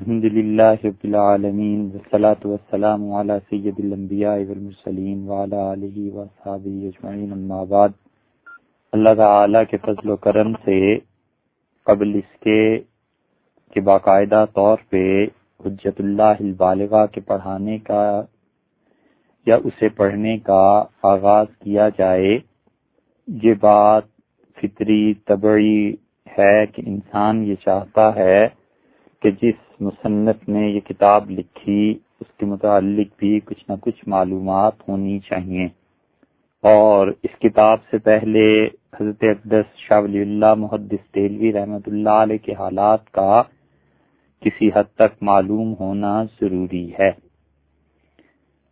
الحمد للہ رب العالمین والصلاة والسلام علی سید الانبیاء والمرسلین وعلی آلہ وصحبہ اجمعین، اما بعد۔ اللہ تعالیٰ کے فضل و کرم سے قبل اس کے کہ باقاعدہ طور پہ حجت اللہ البالغہ کے پڑھانے کا یا اسے پڑھنے کا آغاز کیا جائے، یہ بات فطری طبعی ہے کہ انسان یہ چاہتا ہے کہ جس مصنف نے یہ کتاب لکھی اس کے متعلق بھی کچھ نہ کچھ معلومات ہونی چاہیے، اور اس کتاب سے پہلے حضرت اقدس شاہ ولی اللہ محدث دہلوی رحمۃ اللہ علیہ کے حالات کا کسی حد تک معلوم ہونا ضروری ہے،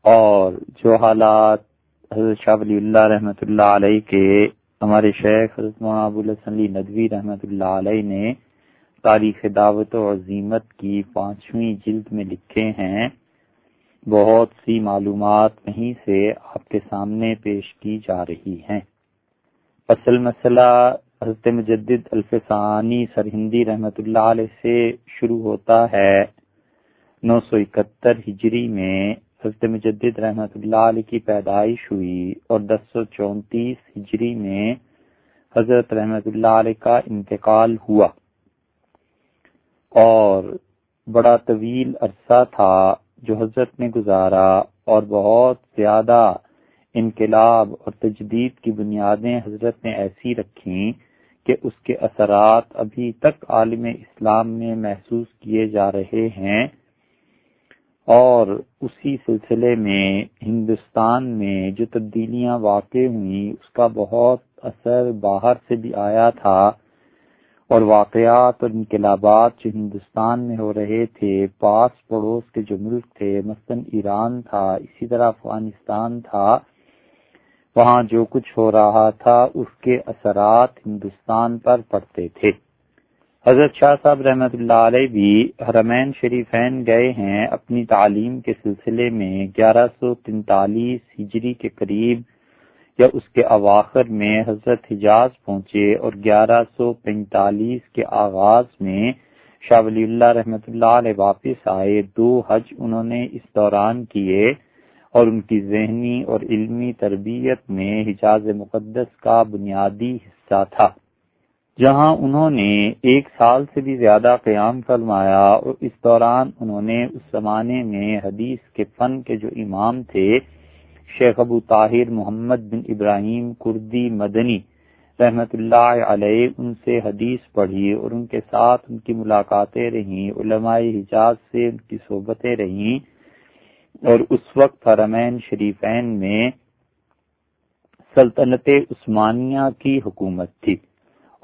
اور جو حالات حضرت شاہ ولی اللہ رحمۃ اللہ علیہ کے ہمارے شیخ حضرت مولانا ابو الحسن علی ندوی رحمۃ اللہ علیہ نے تاریخ دعوت و عزیمت کی 5ویں جلد میں لکھے ہیں، بہت سی معلومات وہیں سے آپ کے سامنے پیش کی جا رہی ہیں۔ اصل مسئلہ حضرت مجدد الفسانی سرہندی رحمۃ اللہ علیہ سے شروع ہوتا ہے۔ 971 ہجری میں حضرت مجدد رحمۃ اللہ علیہ کی پیدائش ہوئی اور 1034 ہجری میں حضرت رحمۃ اللہ علیہ کا انتقال ہوا، اور بڑا طویل عرصہ تھا جو حضرت نے گزارا، اور بہت زیادہ انقلاب اور تجدید کی بنیادیں حضرت نے ایسی رکھیں کہ اس کے اثرات ابھی تک عالم اسلام میں محسوس کیے جا رہے ہیں، اور اسی سلسلے میں ہندوستان میں جو تبدیلیاں واقع ہوئیں اس کا بہت اثر باہر سے بھی آیا تھا، اور واقعات اور انقلابات جو ہندوستان میں ہو رہے تھے، پاس پڑوس کے جو ملک تھے، مثلاً ایران تھا، اسی طرح افغانستان تھا، وہاں جو کچھ ہو رہا تھا اس کے اثرات ہندوستان پر پڑتے تھے۔ حضرت شاہ صاحب رحمۃ اللہ علیہ بھی حرمین شریفین گئے ہیں اپنی تعلیم کے سلسلے میں 1143 ہجری کے قریب یا اس کے اواخر میں حضرت حجاز پہنچے، اور 1145 کے آغاز میں شاہ ولی اللہ رحمۃ اللہ علیہ واپس آئے۔ 2 حج انہوں نے اس دوران کیے، اور ان کی ذہنی اور علمی تربیت میں حجاز مقدس کا بنیادی حصہ تھا، جہاں انہوں نے 1 سال سے بھی زیادہ قیام فرمایا، اور اس دوران انہوں نے اس زمانے میں حدیث کے فن کے جو امام تھے شیخ ابو طاہر محمد بن ابراہیم کردی مدنی رحمت اللہ علیہ، ان سے حدیث پڑھی، اور ان کے ساتھ ان کی ملاقاتیں رہیں، علماء حجاز سے ان کی صحبتیں رہیں، اور اس وقت حرمین شریفین میں سلطنت عثمانیہ کی حکومت تھی،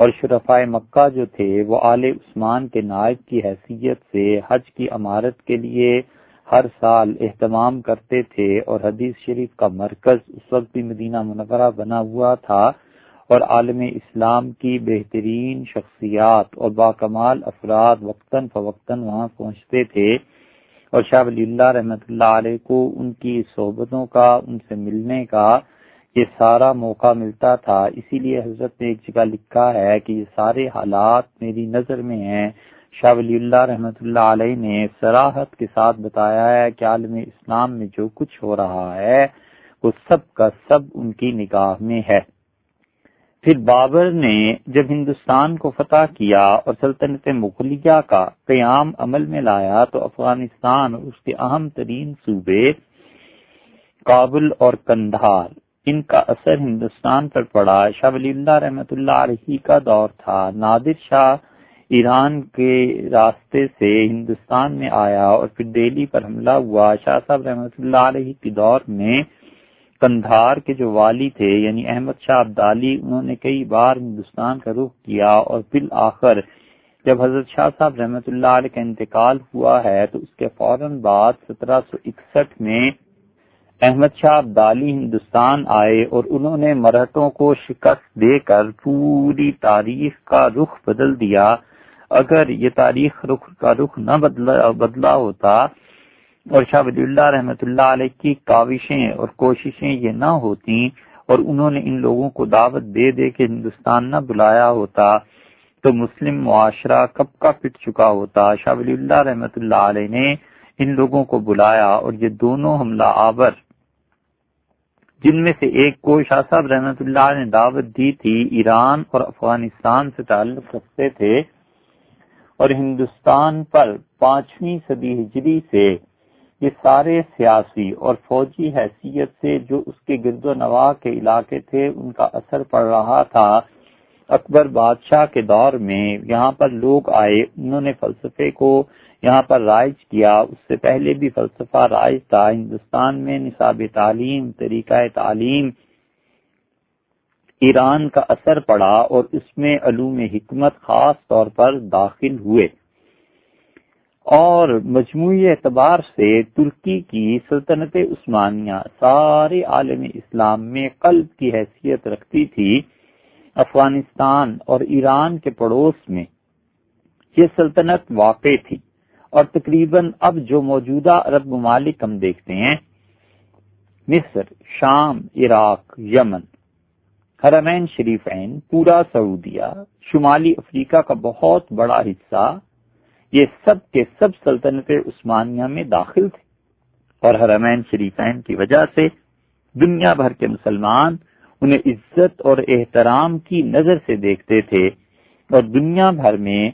اور شرفائے مکہ جو تھے وہ آل عثمان کے نائب کی حیثیت سے حج کی امارت کے لیے ہر سال اہتمام کرتے تھے، اور حدیث شریف کا مرکز اس وقت بھی مدینہ منورہ بنا ہوا تھا، اور عالم اسلام کی بہترین شخصیات اور باکمال افراد وقتاً فوقتاً وہاں پہنچتے تھے، اور شاہ ولی اللہ رحمۃ اللہ علیہ کو ان کی صحبتوں کا، ان سے ملنے کا یہ سارا موقع ملتا تھا۔ اسی لیے حضرت نے ایک جگہ لکھا ہے کہ یہ سارے حالات میری نظر میں ہیں۔ شاہ ولی اللہ رحمۃ اللہ علیہ نے صراحت کے ساتھ بتایا ہے کہ عالم اسلام میں جو کچھ ہو رہا ہے وہ سب کا سب ان کی نگاہ میں ہے۔ پھر بابر نے جب ہندوستان کو فتح کیا اور سلطنت مغلیہ کا قیام عمل میں لایا، تو افغانستان اور اس کے اہم ترین صوبے کابل اور قندھار، ان کا اثر ہندوستان پر پڑا۔ شاہ ولی اللہ رحمۃ اللہ علیہ کا دور تھا، نادر شاہ ایران کے راستے سے ہندوستان میں آیا اور پھر دہلی پر حملہ ہوا۔ شاہ صاحب رحمۃ اللہ علیہ کے دور میں قندھار کے جو والی تھے یعنی احمد شاہ ابدالی، انہوں نے کئی بار ہندوستان کا رخ کیا، اور بالآخر جب حضرت شاہ صاحب رحمۃ اللہ علیہ کا انتقال ہوا ہے تو اس کے فوراً بعد 1761 میں احمد شاہ ابدالی ہندوستان آئے، اور انہوں نے مرہٹوں کو شکست دے کر پوری تاریخ کا رخ بدل دیا۔ اگر یہ تاریخ کا رخ نہ بدلا ہوتا اور شاہ ولی اللہ رحمۃ اللہ علیہ کی کاوشیں اور کوششیں یہ نہ ہوتی، اور انہوں نے ان لوگوں کو دعوت دے دے کے ہندوستان نہ بلایا ہوتا، تو مسلم معاشرہ کب کا پٹ چکا ہوتا۔ شاہ ولی اللہ رحمۃ اللہ علیہ نے ان لوگوں کو بلایا اور یہ دونوں حملہ آور، جن میں سے ایک کو شاہ صاحب رحمۃ اللہ نے دعوت دی تھی، ایران اور افغانستان سے تعلق رکھتے تھے، اور ہندوستان پر 5ویں صدی ہجری سے یہ سارے سیاسی اور فوجی حیثیت سے جو اس کے گرد و نواح کے علاقے تھے ان کا اثر پڑ رہا تھا۔ اکبر بادشاہ کے دور میں یہاں پر لوگ آئے، انہوں نے فلسفے کو یہاں پر رائج کیا۔ اس سے پہلے بھی فلسفہ رائج تھا ہندوستان میں، نصاب تعلیم، طریقہ تعلیم، ایران کا اثر پڑا اور اس میں علوم حکمت خاص طور پر داخل ہوئے، اور مجموعی اعتبار سے ترکی کی سلطنت عثمانیہ سارے عالم اسلام میں قلب کی حیثیت رکھتی تھی۔ افغانستان اور ایران کے پڑوس میں یہ سلطنت واقع تھی، اور تقریباً اب جو موجودہ عرب ممالک ہم دیکھتے ہیں، مصر، شام، عراق، یمن، حرمین شریفین، پورا سعودیہ، شمالی افریقہ کا بہت بڑا حصہ، یہ سب کے سب سلطنت عثمانیہ میں داخل تھے، اور حرمین شریفین کی وجہ سے دنیا بھر کے مسلمان انہیں عزت اور احترام کی نظر سے دیکھتے تھے، اور دنیا بھر میں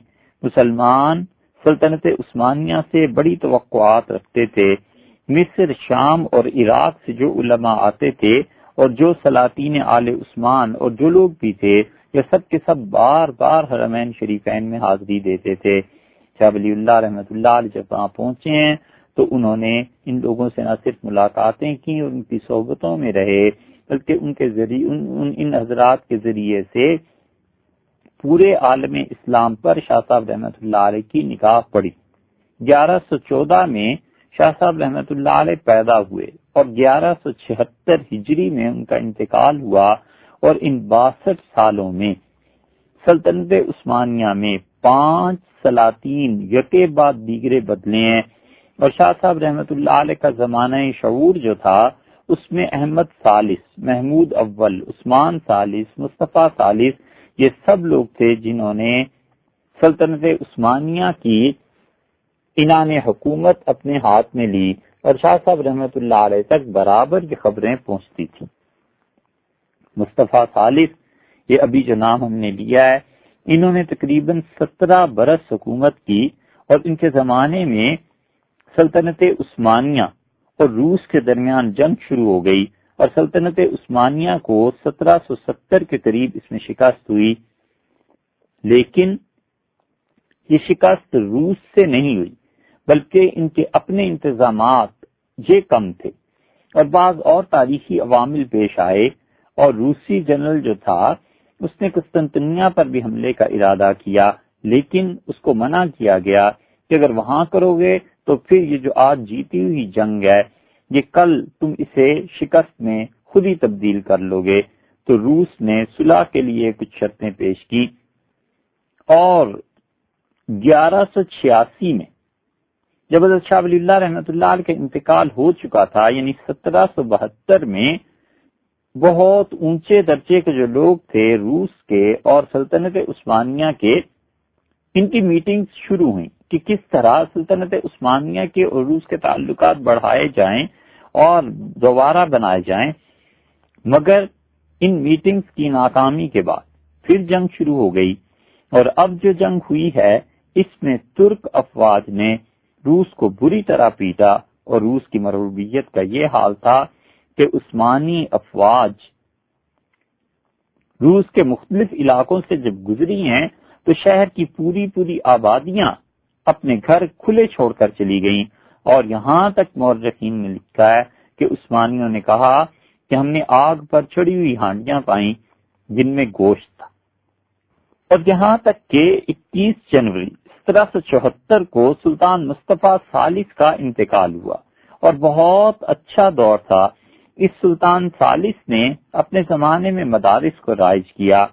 مسلمان سلطنت عثمانیہ سے بڑی توقعات رکھتے تھے۔ مصر، شام اور عراق سے جو علماء آتے تھے اور جو سلاطین آل عثمان اور جو لوگ بھی تھے، یہ سب کے سب بار بار حرمین شریفین میں حاضری دیتے تھے۔ شاہ ولی اللہ رحمۃ اللہ علیہ جب وہاں پہنچے ہیں تو انہوں نے ان لوگوں سے نہ صرف ملاقاتیں کی اور ان کی صحبتوں میں رہے، بلکہ ان کے ذریعے ان حضرات کے ذریعے سے پورے عالم اسلام پر شاہ صاحب رحمۃ اللہ علیہ کی نگاہ پڑی۔ 1114 میں شاہ صاحب رحمۃ اللہ علیہ پیدا ہوئے اور 1176 ہجری میں ان کا انتقال ہوا، اور ان 62 سالوں میں سلطنت عثمانیہ میں 5 سلاطین یکے بعد دیگرے بدلے ہیں، اور شاہ صاحب رحمۃ اللہ علیہ کا زمانہ شعور جو تھا اس میں احمد ثالث، محمود اول، عثمان ثالث، مصطفیٰ ثالث، یہ سب لوگ تھے جنہوں نے سلطنت عثمانیہ کی عنان حکومت اپنے ہاتھ میں لی، اور شاہ صاحب رحمۃ اللہ علیہ تک برابر یہ خبریں پہنچتی تھیں۔ مصطفیٰ ثالث، یہ ابھی جو نام ہم نے لیا ہے، انہوں نے تقریباً 17 برس حکومت کی، اور ان کے زمانے میں سلطنت عثمانیہ اور روس کے درمیان جنگ شروع ہو گئی، اور سلطنت عثمانیہ کو 1770 کے قریب اس میں شکست ہوئی، لیکن یہ شکست روس سے نہیں ہوئی بلکہ ان کے اپنے انتظامات یہ کم تھے، اور بعض اور تاریخی عوامل پیش آئے، اور روسی جنرل جو تھا اس نے قسطنطنیہ پر بھی حملے کا ارادہ کیا، لیکن اس کو منع کیا گیا کہ اگر وہاں کرو گے تو پھر یہ جو آج جیتی ہوئی جنگ ہے یہ کل تم اسے شکست میں خود ہی تبدیل کر لو گے۔ تو روس نے صلح کے لیے کچھ شرطیں پیش کی، اور 1186 میں جب حضرت شاہ ولی اللہ رحمۃ اللہ علیہ کا انتقال ہو چکا تھا، یعنی 1772 میں بہت اونچے درجے کے جو لوگ تھے روس کے اور سلطنت عثمانیہ کے، ان کی میٹنگ شروع ہوئیں کہ کس طرح سلطنت عثمانیہ کے اور روس کے تعلقات بڑھائے جائیں اور دوبارہ بنائے جائیں، مگر ان میٹنگز کی ناکامی کے بعد پھر جنگ شروع ہو گئی، اور اب جو جنگ ہوئی ہے اس میں ترک افواج نے روس کو بری طرح پیٹا، اور روس کی مرعوبیت کا یہ حال تھا کہ عثمانی افواج روس کے مختلف علاقوں سے جب گزری ہیں تو شہر کی پوری آبادیاں اپنے گھر کھلے چھوڑ کر چلی گئیں، اور یہاں تک مورخین نے لکھا ہے کہ عثمانیوں نے کہا کہ ہم نے آگ پر چڑھی ہوئی ہانڈیاں پائیں جن میں گوشت تھا، اور یہاں تک کہ 21 جنوری 1774 کو سلطان مصطفیٰ ثالث کا انتقال ہوا، اور بہت اچھا دور تھا۔ اس سلطان ثالث نے اپنے زمانے میں مدارس کو رائج کیا،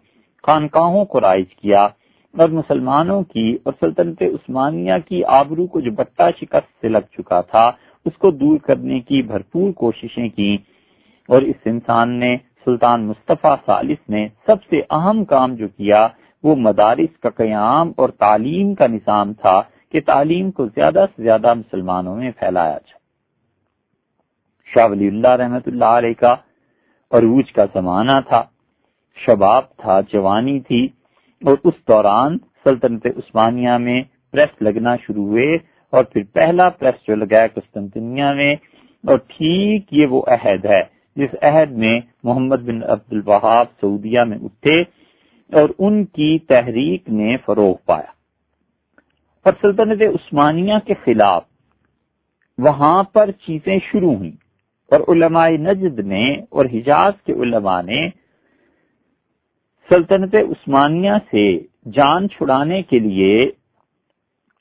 خانقاہوں کو رائج کیا، اور مسلمانوں کی اور سلطنت عثمانیہ کی آبرو کو جو بٹا شکست سے لگ چکا تھا اس کو دور کرنے کی بھرپور کوششیں کی، اور اس انسان نے سلطان مصطفیٰ ثالث نے سب سے اہم کام جو کیا وہ مدارس کا قیام اور تعلیم کا نظام تھا کہ تعلیم کو زیادہ سے زیادہ مسلمانوں میں پھیلایا جائے۔ شاہ ولی اللہ رحمۃ اللہ علیہ کا عروج کا زمانہ تھا، شباب تھا، جوانی تھی، اور اس دوران سلطنت عثمانیہ میں پریس لگنا شروع ہوئے، اور پھر پہلا پریس جو لگا قسطنطنیہ میں، اور ٹھیک یہ وہ عہد ہے جس عہد میں محمد بن عبد الوہاب سعودیہ میں اٹھے اور ان کی تحریک نے فروغ پایا، اور سلطنت عثمانیہ کے خلاف وہاں پر چیزیں شروع ہوئیں، اور علماء نجد نے اور حجاز کے علماء نے سلطنت عثمانیہ سے جان چھڑانے کے لیے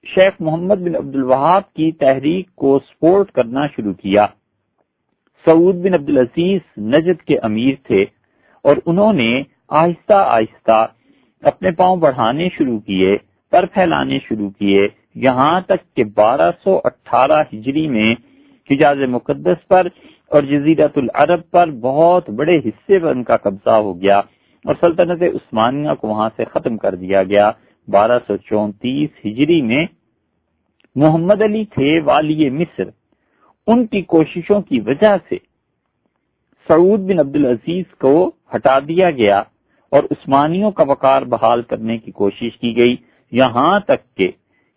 شیخ محمد بن عبد الوہاب کی تحریک کو سپورٹ کرنا شروع کیا۔ سعود بن عبدالعزیز نجد کے امیر تھے، اور انہوں نے آہستہ آہستہ اپنے پاؤں بڑھانے شروع کیے، پر پھیلانے شروع کیے، یہاں تک کہ 1218 ہجری میں حجاز مقدس پر اور جزیرۃ العرب پر بہت بڑے حصے پر ان کا قبضہ ہو گیا، اور سلطنت عثمانیہ کو وہاں سے ختم کر دیا گیا۔ 1234 ہجری میں محمد علی تھے والی مصر، ان کی کوششوں کی وجہ سے سعود بن عبدالعزیز کو ہٹا دیا گیا اور عثمانیوں کا وقار بحال کرنے کی کوشش کی گئی، یہاں تک کہ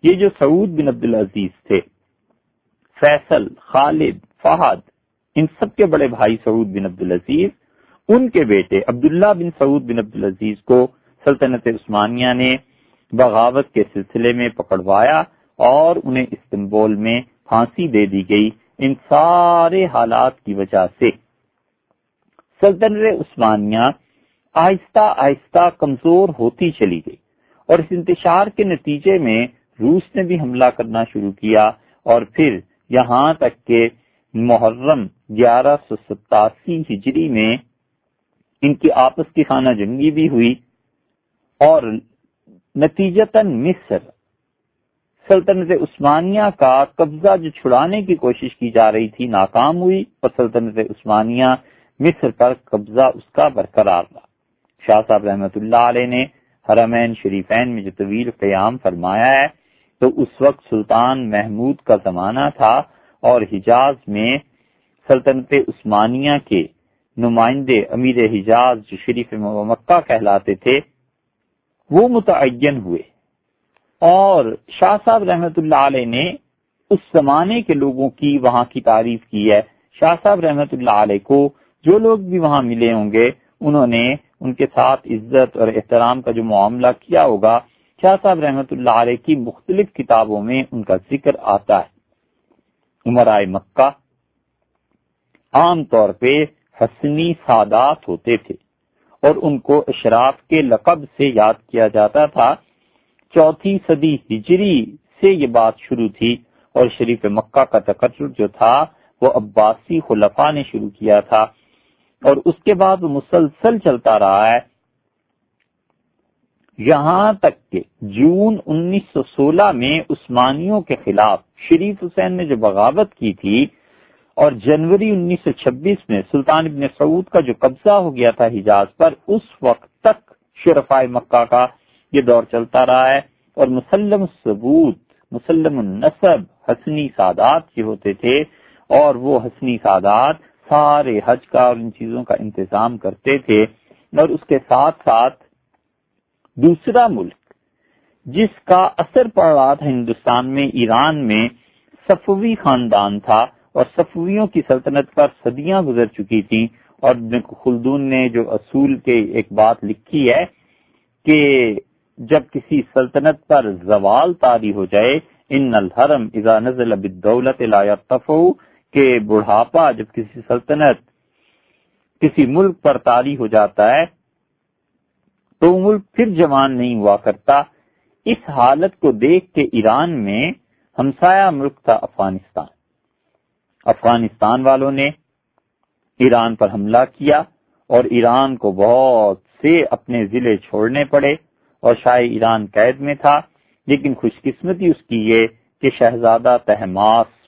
یہ جو سعود بن عبدالعزیز تھے، فیصل، خالد، فہد، ان سب کے بڑے بھائی سعود بن عبدالعزیز، ان کے بیٹے عبداللہ بن سعود بن عبدالعزیز کو سلطنت عثمانیہ نے بغاوت کے سلسلے میں پکڑوایا اور انہیں استنبول میں پھانسی دے دی گئی۔ ان سارے حالات کی وجہ سے سلطنت عثمانیہ آہستہ آہستہ کمزور ہوتی چلی گئی، اور اس انتشار کے نتیجے میں روس نے بھی حملہ کرنا شروع کیا، اور پھر یہاں تک کہ محرم 1187 ہجری میں ان کی آپس کی خانہ جنگی بھی ہوئی، اور نتیجتاً مصر سلطنت عثمانیہ کا قبضہ جو چھڑانے کی کوشش کی جا رہی تھی ناکام ہوئی، اور سلطنت عثمانیہ مصر پر قبضہ اس کا برقرار رہا۔ شاہ صاحب رحمۃ اللہ علیہ نے حرمین شریفین میں جو طویل قیام فرمایا ہے، تو اس وقت سلطان محمود کا زمانہ تھا، اور حجاز میں سلطنت عثمانیہ کے نمائندے امیر حجاز جو شریف مکہ کہلاتے تھے وہ متعین ہوئے، اور شاہ صاحب رحمۃ اللہ علیہ نے اس زمانے کے لوگوں کی وہاں کی تعریف کی ہے۔ شاہ صاحب رحمۃ اللہ علیہ کو جو لوگ بھی وہاں ملے ہوں گے، انہوں نے ان کے ساتھ عزت اور احترام کا جو معاملہ کیا ہوگا، شاہ صاحب رحمۃ اللہ علیہ کی مختلف کتابوں میں ان کا ذکر آتا ہے۔ امرائے مکہ عام طور پہ حسنی سادات ہوتے تھے، اور ان کو اشراف کے لقب سے یاد کیا جاتا تھا۔ 4 صدی ہجری سے یہ بات شروع تھی، اور شریف مکہ کا تقرر جو تھا وہ عباسی خلفاء نے شروع کیا تھا، اور اس کے بعد وہ مسلسل چلتا رہا ہے، یہاں تک کہ جون 1916 میں عثمانیوں کے خلاف شریف حسین نے جو بغاوت کی تھی، اور جنوری 1926 میں سلطان ابن سعود کا جو قبضہ ہو گیا تھا حجاز پر، اس وقت تک شرفائے مکہ کا یہ دور چلتا رہا ہے، اور مسلم الثبوت، مسلم النسب، حسنی سادات یہ ہوتے تھے، اور وہ حسنی سادات سارے حج کا اور ان چیزوں کا انتظام کرتے تھے۔ اور اس کے ساتھ ساتھ دوسرا ملک جس کا اثر پڑ رہا تھا ہندوستان میں، ایران میں صفوی خاندان تھا، اور صفویوں کی سلطنت پر صدیاں گزر چکی تھیں، اور ابن خلدون نے جو اصول کے ایک بات لکھی ہے کہ جب کسی سلطنت پر زوال طاری ہو جائے، ان الحرم اذا نزل بالدولت لا يرتفع، کہ بڑھاپا جب کسی سلطنت کسی ملک پر طاری ہو جاتا ہے تو وہ ملک پھر جوان نہیں ہوا کرتا۔ اس حالت کو دیکھ کے ایران میں ہمسایہ ملک تھا افغانستان والوں نے ایران پر حملہ کیا، اور ایران کو بہت سے اپنے ضلع چھوڑنے پڑے، اور شاہ ایران قید میں تھا، لیکن خوش قسمتی اس کی یہ کہ شہزادہ طہماسپ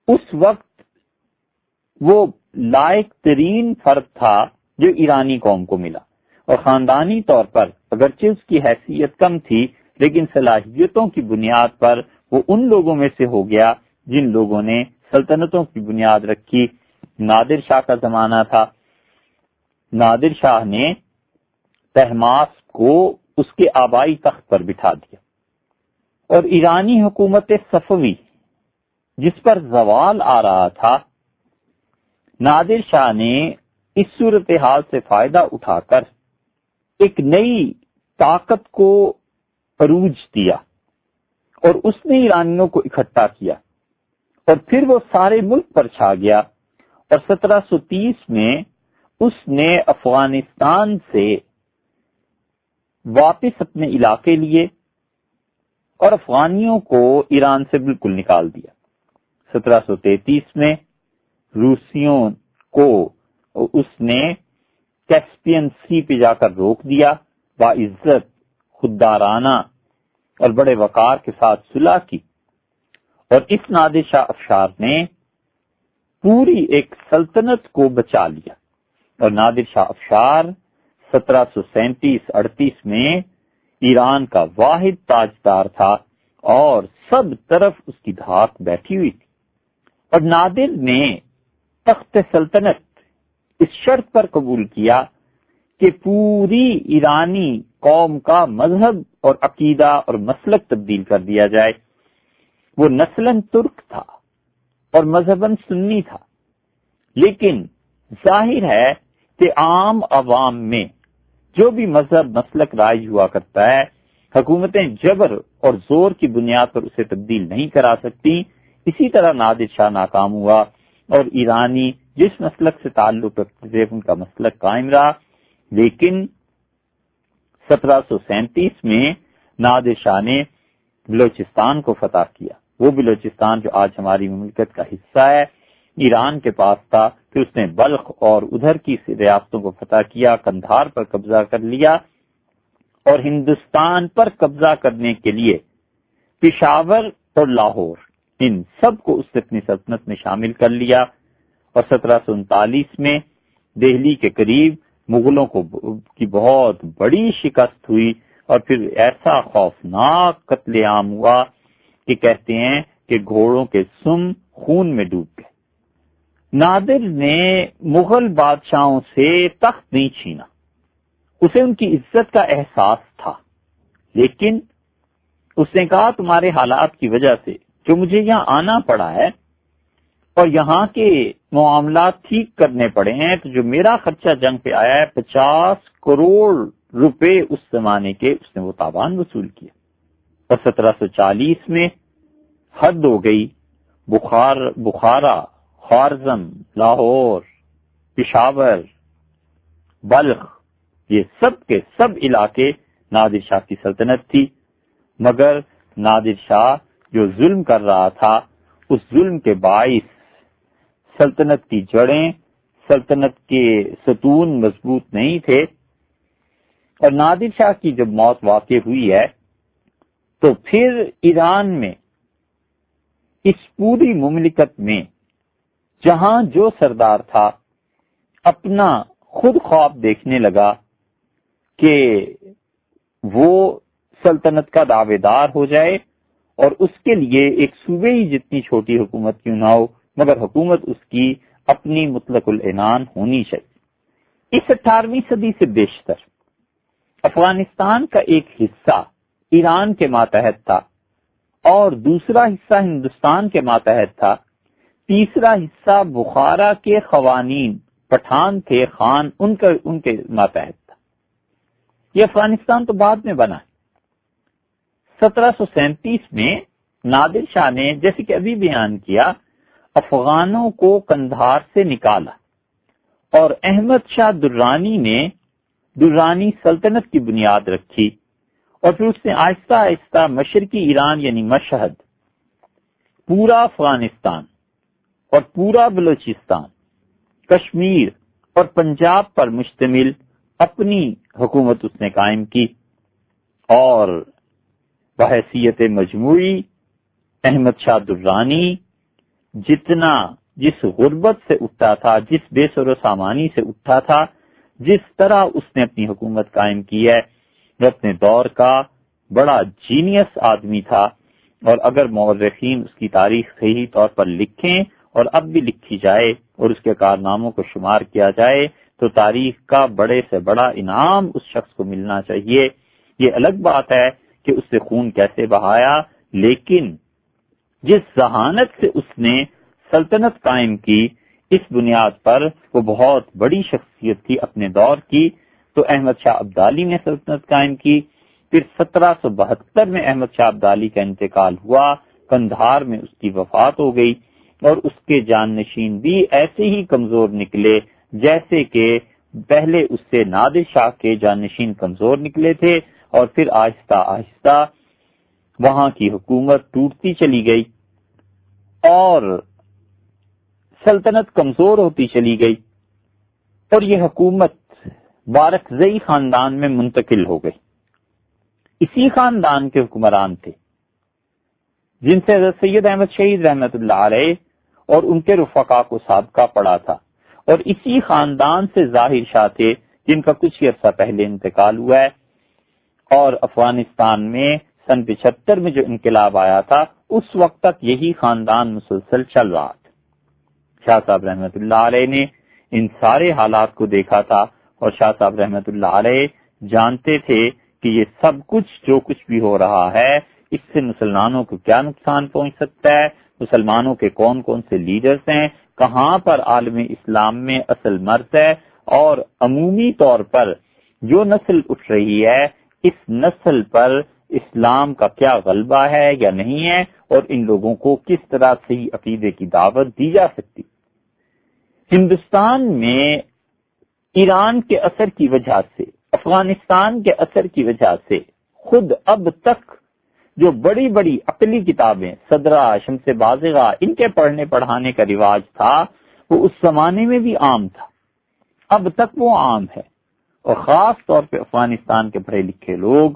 اس وقت وہ لائق ترین فرد تھا جو ایرانی قوم کو ملا، اور خاندانی طور پر اگرچہ اس کی حیثیت کم تھی لیکن صلاحیتوں کی بنیاد پر وہ ان لوگوں میں سے ہو گیا جن لوگوں نے سلطنتوں کی بنیاد رکھی۔ نادر شاہ کا زمانہ تھا، نادر شاہ نے طہماسپ کو اس کے آبائی تخت پر بٹھا دیا، اور ایرانی حکومت صفوی جس پر زوال آ رہا تھا، نادر شاہ نے اس صورتحال سے فائدہ اٹھا کر ایک نئی طاقت کو عروج دیا اور اس نے ایرانیوں کو اکٹھا کیا اور پھر وہ سارے ملک پر چھا گیا، اور 1730 میں اس نے افغانستان سے واپس اپنے علاقے لیے اور افغانیوں کو ایران سے بالکل نکال دیا۔ 1733 میں روسیوں کو اس نے کیسپین سی پہ جا کر روک دیا، باعزت خوددارانہ اور بڑے وقار کے ساتھ صلح کی، اور اس نادر شاہ افشار نے پوری ایک سلطنت کو بچا لیا۔ اور نادر شاہ افشار 1737-38 میں ایران کا واحد تاجدار تھا اور سب طرف اس کی دھاک بیٹھی ہوئی تھی، اور نادر نے تخت سلطنت اس شرط پر قبول کیا کہ پوری ایرانی قوم کا مذہب اور عقیدہ اور مسلک تبدیل کر دیا جائے۔ وہ نسلاً ترک تھا اور مذہباً سنی تھا، لیکن ظاہر ہے کہ عام عوام میں جو بھی مذہب مسلک رائج ہوا کرتا ہے، حکومتیں جبر اور زور کی بنیاد پر اسے تبدیل نہیں کرا سکتی۔ اسی طرح نادر شاہ ناکام ہوا اور ایرانی جس مسلک سے تعلق رکھتے تھے ان کا مسلک قائم رہا، لیکن 1737 میں نادر شاہ نے بلوچستان کو فتح کیا۔ وہ بلوچستان جو آج ہماری مملکت کا حصہ ہے، ایران کے پاس تھا، پھر اس نے بلخ اور ادھر کی ریاستوں کو فتح کیا، قندھار پر قبضہ کر لیا، اور ہندوستان پر قبضہ کرنے کے لیے پشاور اور لاہور ان سب کو اس نے اپنی سلطنت میں شامل کر لیا، اور 1739 میں دہلی کے قریب مغلوں کی بہت بڑی شکست ہوئی، اور پھر ایسا خوفناک قتل عام ہوا کہ کہتے ہیں کہ گھوڑوں کے سم خون میں ڈوب گئے۔ نادر نے مغل بادشاہوں سے تخت نہیں چھینا، اسے ان کی عزت کا احساس تھا، لیکن اس نے کہا تمہارے حالات کی وجہ سے جو مجھے یہاں آنا پڑا ہے اور یہاں کے معاملات ٹھیک کرنے پڑے ہیں، تو جو میرا خرچہ جنگ پہ آیا ہے 50 کروڑ روپے اس زمانے کے، اس نے وہ تاوان وصول کیا۔ اور 1740 میں حد ہو گئی، بخارا، خوارزم، لاہور، پشاور، بلخ، یہ سب کے سب علاقے نادر شاہ کی سلطنت تھی، مگر نادر شاہ جو ظلم کر رہا تھا اس ظلم کے باعث سلطنت کی جڑیں، سلطنت کے ستون مضبوط نہیں تھے، اور نادر شاہ کی جب موت واقع ہوئی ہے تو پھر ایران میں اس پوری مملکت میں جہاں جو سردار تھا اپنا خود خواب دیکھنے لگا کہ وہ سلطنت کا دعوے دار ہو جائے، اور اس کے لیے ایک صوبے ہی جتنی چھوٹی حکومت کیوں نہ ہو مگر حکومت اس کی اپنی مطلق العنان ہونی چاہیے۔ اس 18ویں صدی سے بیشتر افغانستان کا ایک حصہ ایران کے ماتحت تھا، اور دوسرا حصہ ہندوستان کے ماتحت تھا، تیسرا حصہ بخارا کے قوانین پٹھان تھے، خان ان کے ماتحت تھا۔ یہ افغانستان تو بعد میں بنا۔ 1737 میں نادر شاہ نے جیسے کہ ابھی بیان کیا افغانوں کو قندھار سے نکالا، اور احمد شاہ درانی نے درانی سلطنت کی بنیاد رکھی، اور پھر اس نے آہستہ آہستہ مشرقی ایران یعنی مشہد، پورا افغانستان اور پورا بلوچستان، کشمیر اور پنجاب پر مشتمل اپنی حکومت اس نے قائم کی، اور بحیثیت مجموعی احمد شاہ درانی جس غربت سے اٹھا تھا، جس بے سر و سامانی سے اٹھا تھا، جس طرح اس نے اپنی حکومت قائم کی ہے، وہ اپنے دور کا بڑا جینیس آدمی تھا، اور اگر مورخین اس کی تاریخ صحیح طور پر لکھیں اور اب بھی لکھی جائے اور اس کے کارناموں کو شمار کیا جائے تو تاریخ کا بڑے سے بڑا انعام اس شخص کو ملنا چاہیے۔ یہ الگ بات ہے کہ اس سے خون کیسے بہایا، لیکن جس ذہانت سے اس نے سلطنت قائم کی، اس بنیاد پر وہ بہت بڑی شخصیت تھی اپنے دور کی۔ تو احمد شاہ ابدالی نے سلطنت قائم کی، پھر 1772 میں احمد شاہ ابدالی کا انتقال ہوا، قندھار میں اس کی وفات ہو گئی، اور اس کے جانشین بھی ایسے ہی کمزور نکلے جیسے کہ پہلے اس سے نادر شاہ کے جانشین کمزور نکلے تھے، اور پھر آہستہ آہستہ وہاں کی حکومت ٹوٹتی چلی گئی اور سلطنت کمزور ہوتی چلی گئی، اور یہ حکومت بارکزئی خاندان میں منتقل ہو گئی۔ اسی خاندان کے حکمران تھے جن سے حضرت سید احمد شہید رحمت اللہ علیہ اور ان کے رفقا کو سابقہ پڑا تھا، اور اسی خاندان سے ظاہر شاہ تھے جن کا کچھ ہی عرصہ پہلے انتقال ہوا ہے، اور افغانستان میں سن 75 میں جو انقلاب آیا تھا اس وقت تک یہی خاندان مسلسل چل رہا تھا۔ شاہ صاحب رحمت اللہ علیہ نے ان سارے حالات کو دیکھا تھا، اور شاہ صاحب رحمت اللہ علیہ جانتے تھے کہ یہ سب کچھ جو کچھ بھی ہو رہا ہے اس سے مسلمانوں کو کیا نقصان پہنچ سکتا ہے، مسلمانوں کے کون کون سے لیڈرز ہیں، کہاں پر عالم اسلام میں اصل مرد ہے، اور عمومی طور پر جو نسل اٹھ رہی ہے اس نسل پر اسلام کا کیا غلبہ ہے یا نہیں ہے، اور ان لوگوں کو کس طرح صحیح عقیدے کی دعوت دی جا سکتی۔ ہندوستان میں ایران کے اثر کی وجہ سے، افغانستان کے اثر کی وجہ سے خود اب تک جو بڑی بڑی عقلی کتابیں صدرہ، شمس بازغہ، ان کے پڑھنے پڑھانے کا رواج تھا وہ اس زمانے میں بھی عام تھا، اب تک وہ عام ہے، اور خاص طور پہ افغانستان کے پڑھے لکھے لوگ،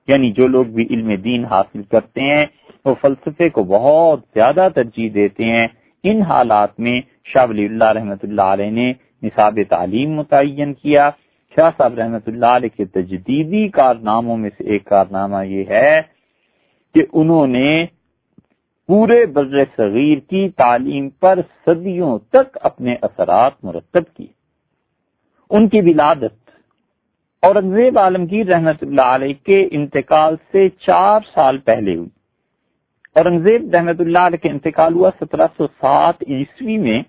یعنی جو لوگ بھی علم دین حاصل کرتے ہیں وہ فلسفے کو بہت زیادہ ترجیح دیتے ہیں۔ ان حالات میں شاہ ولی اللہ رحمت اللہ علیہ نے نصاب تعلیم متعین کیا۔ شاہ صاحب رحمت اللہ علیہ کے تجدیدی کارناموں میں سے ایک کارنامہ یہ ہے کہ انہوں نے پورے بر صغیر کی تعلیم پر صدیوں تک اپنے اثرات مرتب کیے۔ ان کی ولادت اورنگزیب عالمگیر رحمت اللہ علیہ کے انتقال سے 4 سال پہلے ہوئی۔ اورنگزیب رحمت اللہ علیہ کے انتقال ہوا 1707 عیسوی میں،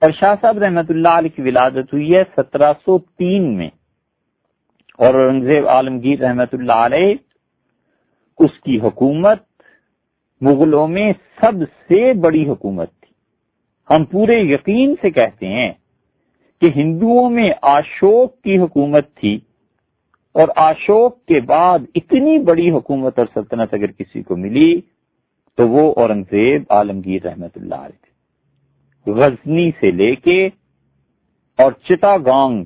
اور شاہ صاحب رحمت اللہ علیہ کی ولادت ہوئی ہے 1703 میں، اور اورنگزیب عالمگیر رحمت اللہ علیہ اس کی حکومت مغلوں میں سب سے بڑی حکومت تھی۔ ہم پورے یقین سے کہتے ہیں کہ ہندوؤں میں اشوک کی حکومت تھی، اور اشوک کے بعد اتنی بڑی حکومت اور سلطنت اگر کسی کو ملی تو وہ اورنگزیب عالمگیر رحمت اللہ علیہ تھے۔ غزنی سے لے کے اور چٹاگانگ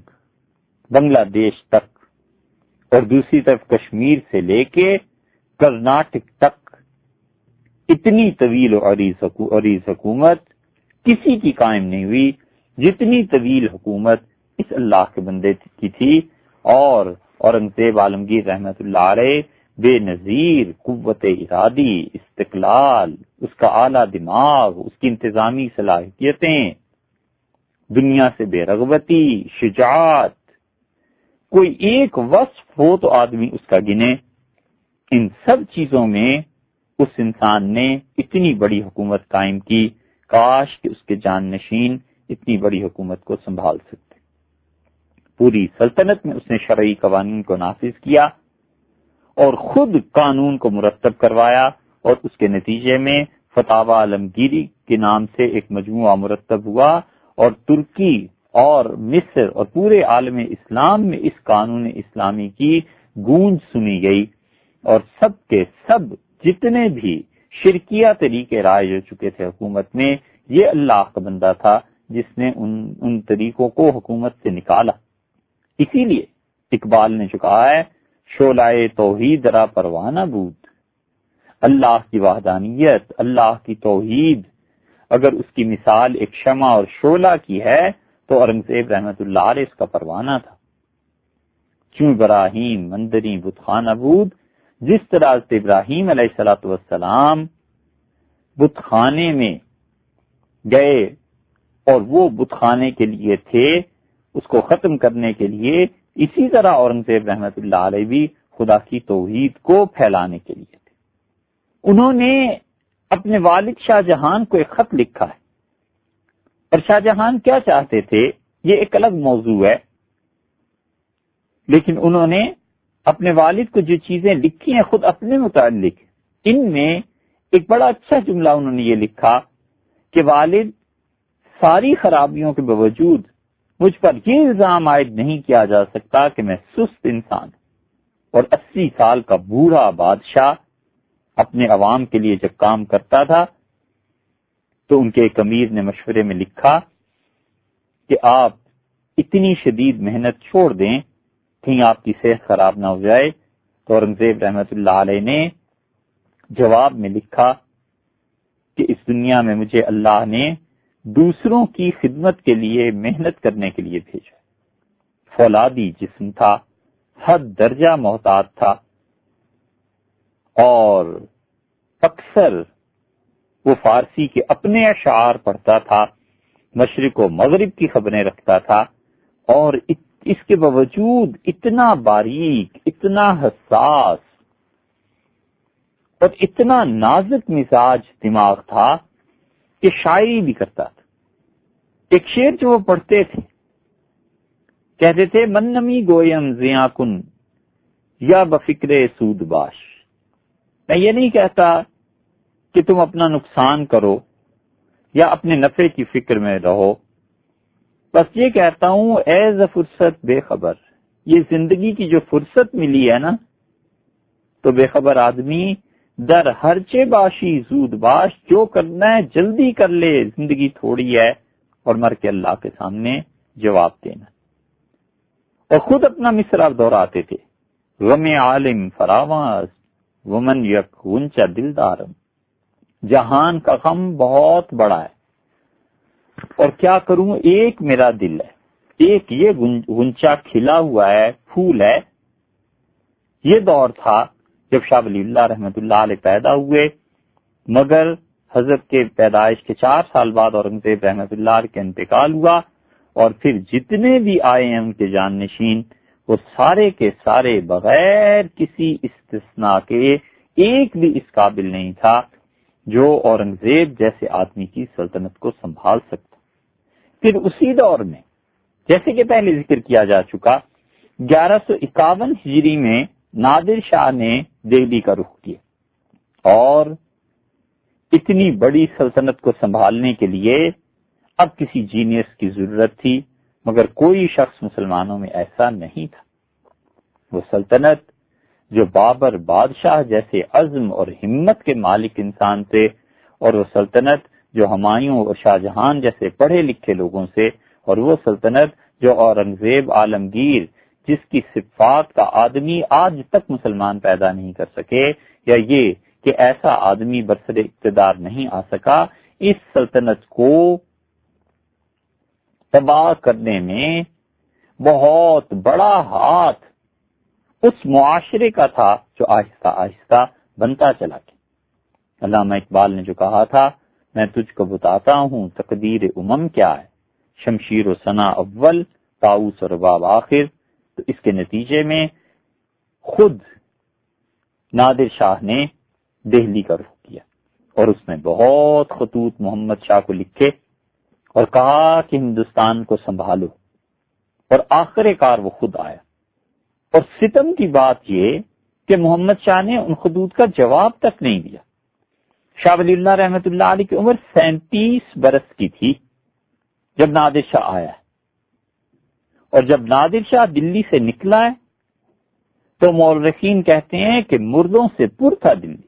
بنگلہ دیش تک، اور دوسری طرف کشمیر سے لے کے کرناٹک تک، اتنی طویل و عریض حکومت کسی کی قائم نہیں ہوئی جتنی طویل حکومت اس اللہ کے بندے کی تھی۔ اور اورنگزیب عالمگیر رحمت اللہ علیہ بے نظیر قوت ارادی، استقلال، اس کا اعلیٰ دماغ، اس کی انتظامی صلاحیتیں، دنیا سے بے رغبتی، شجاعت، کوئی ایک وصف ہو تو آدمی اس کا گنے۔ ان سب چیزوں میں اس انسان نے اتنی بڑی حکومت قائم کی، کاش کہ اس کے جانشین اتنی بڑی حکومت کو سنبھال سکتے۔ پوری سلطنت میں اس نے شرعی قوانین کو نافذ کیا اور خود قانون کو مرتب کروایا، اور اس کے نتیجے میں فتاوی عالمگیری کے نام سے ایک مجموعہ مرتب ہوا، اور ترکی اور مصر اور پورے عالم اسلام میں اس قانون اسلامی کی گونج سنی گئی، اور سب کے سب جتنے بھی شرکیہ طریقے رائج ہو چکے تھے حکومت میں، یہ اللہ کا بندہ تھا جس نے ان طریقوں کو حکومت سے نکالا۔ اسی لیے اقبال نے جو کہا ہے، شعلۂ توحید را پروانہ بود، اللہ کی وحدانیت، اللہ کی توحید اگر اس کی مثال ایک شمع اور شعلہ کی ہے تو اورنگزیب رحمت اللہ علیہ اس کا پروانہ تھا. کیوں ابراہیم مندری بت خانہ بود، جس طرح حضرت ابراہیم علیہ الصلوۃ والسلام بت خانے میں گئے اور وہ بت خانے کے لیے تھے، اس کو ختم کرنے کے لیے، اسی طرح اورنگزیب رحمت اللہ علیہ بھی خدا کی توحید کو پھیلانے کے لیے تھے. انہوں نے اپنے والد شاہ جہان کو ایک خط لکھا ہے، اور شاہ جہان کیا چاہتے تھے یہ ایک الگ موضوع ہے، لیکن انہوں نے اپنے والد کو جو چیزیں لکھی ہیں خود اپنے متعلق، ان میں ایک بڑا اچھا جملہ انہوں نے یہ لکھا کہ والد، ساری خرابیوں کے باوجود مجھ پر یہ الزام عائد نہیں کیا جا سکتا کہ میں سست انسان ہوں. اور 80 سال کا بوڑھا بادشاہ اپنے عوام کے لیے جب کام کرتا تھا تو ان کے ایک امیر نے مشورے میں لکھا کہ آپ اتنی شدید محنت چھوڑ دیں کہیں آپ کی صحت خراب نہ ہو جائے. تو اورنگزیب رحمت اللہ علیہ نے جواب میں لکھا کہ اس دنیا میں مجھے اللہ نے دوسروں کی خدمت کے لیے محنت کرنے کے لیے بھیجا. فولادی جسم تھا، حد درجہ محتاط تھا، اور اکثر وہ فارسی کے اپنے اشعار پڑھتا تھا، مشرق و مغرب کی خبریں رکھتا تھا، اور اس کے باوجود اتنا باریک، اتنا حساس اور اتنا نازک مزاج دماغ تھا کہ شاعری بھی کرتا تھا. ایک شعر جو وہ پڑھتے تھے کہتے تھے، من نمی گویم زیاں کن یا بفکر سود باش. میں یہ نہیں کہتا کہ تم اپنا نقصان کرو یا اپنے نفع کی فکر میں رہو، بس یہ کہتا ہوں اے ز فرصت بے خبر، یہ زندگی کی جو فرصت ملی ہے نا، تو بے خبر آدمی در ہرچے باشی زود باش، جو کرنا ہے جلدی کر لے، زندگی تھوڑی ہے، اور مر کے اللہ کے سامنے جواب دینا. اور خود اپنا مصرع دہراتے تھے، غم عالم فراواں ومن یک غنچہ دلدارم. جہان کا غم بہت بڑا ہے اور کیا کروں، ایک میرا دل ہے، ایک یہ غنچہ کھلا ہوا ہے، پھول ہے. یہ دور تھا جب شاہ ولی اللہ رحمت اللہ علیہ پیدا ہوئے، مگر حضرت کے پیدائش کے 4 سال بعد اورنگزیب رحمت اللہ علیہ کا انتقال ہوا، اور پھر جتنے بھی آئے ہیں ان کے جانشین، وہ سارے کے سارے بغیر کسی استثناء کے ایک بھی اس قابل نہیں تھا جو اورنگزیب جیسے آدمی کی سلطنت کو سنبھال سکتا. پھر اسی دور میں جیسے کہ پہلے ذکر کیا جا چکا، 1151 ہجری میں نادر شاہ نے دہلی کا رخ کیا، اور اتنی بڑی سلطنت کو سنبھالنے کے لیے اب کسی جینیس کی ضرورت تھی، مگر کوئی شخص مسلمانوں میں ایسا نہیں تھا. وہ سلطنت جو بابر بادشاہ جیسے عزم اور ہمت کے مالک انسان تھے، اور وہ سلطنت جو ہمایوں اور شاہ جہان جیسے پڑھے لکھے لوگوں سے، اور وہ سلطنت جو اورنگزیب عالمگیر جس کی صفات کا آدمی آج تک مسلمان پیدا نہیں کر سکے، یا یہ کہ ایسا آدمی برسر اقتدار نہیں آ سکا، اس سلطنت کو تباہ کرنے میں بہت بڑا ہاتھ اس معاشرے کا تھا جو آہستہ آہستہ بنتا چلا گیا. علامہ اقبال نے جو کہا تھا، میں تجھ کو بتاتا ہوں تقدیر امم کیا ہے، شمشیر و ثنا اول طاؤس و رباب آخر. تو اس کے نتیجے میں خود نادر شاہ نے دہلی کا رخ کیا، اور اس نے بہت خطوط محمد شاہ کو لکھے اور کہا کہ ہندوستان کو سنبھالو، اور آخر کار وہ خود آیا. اور ستم کی بات یہ کہ محمد شاہ نے ان خطوط کا جواب تک نہیں دیا. شاہ ولی اللہ رحمت اللہ علیہ کی عمر 37 برس کی تھی جب نادر شاہ آیا، اور جب نادر شاہ دلی سے نکلا ہے تو مورخین کہتے ہیں کہ مردوں سے پر تھا دلی،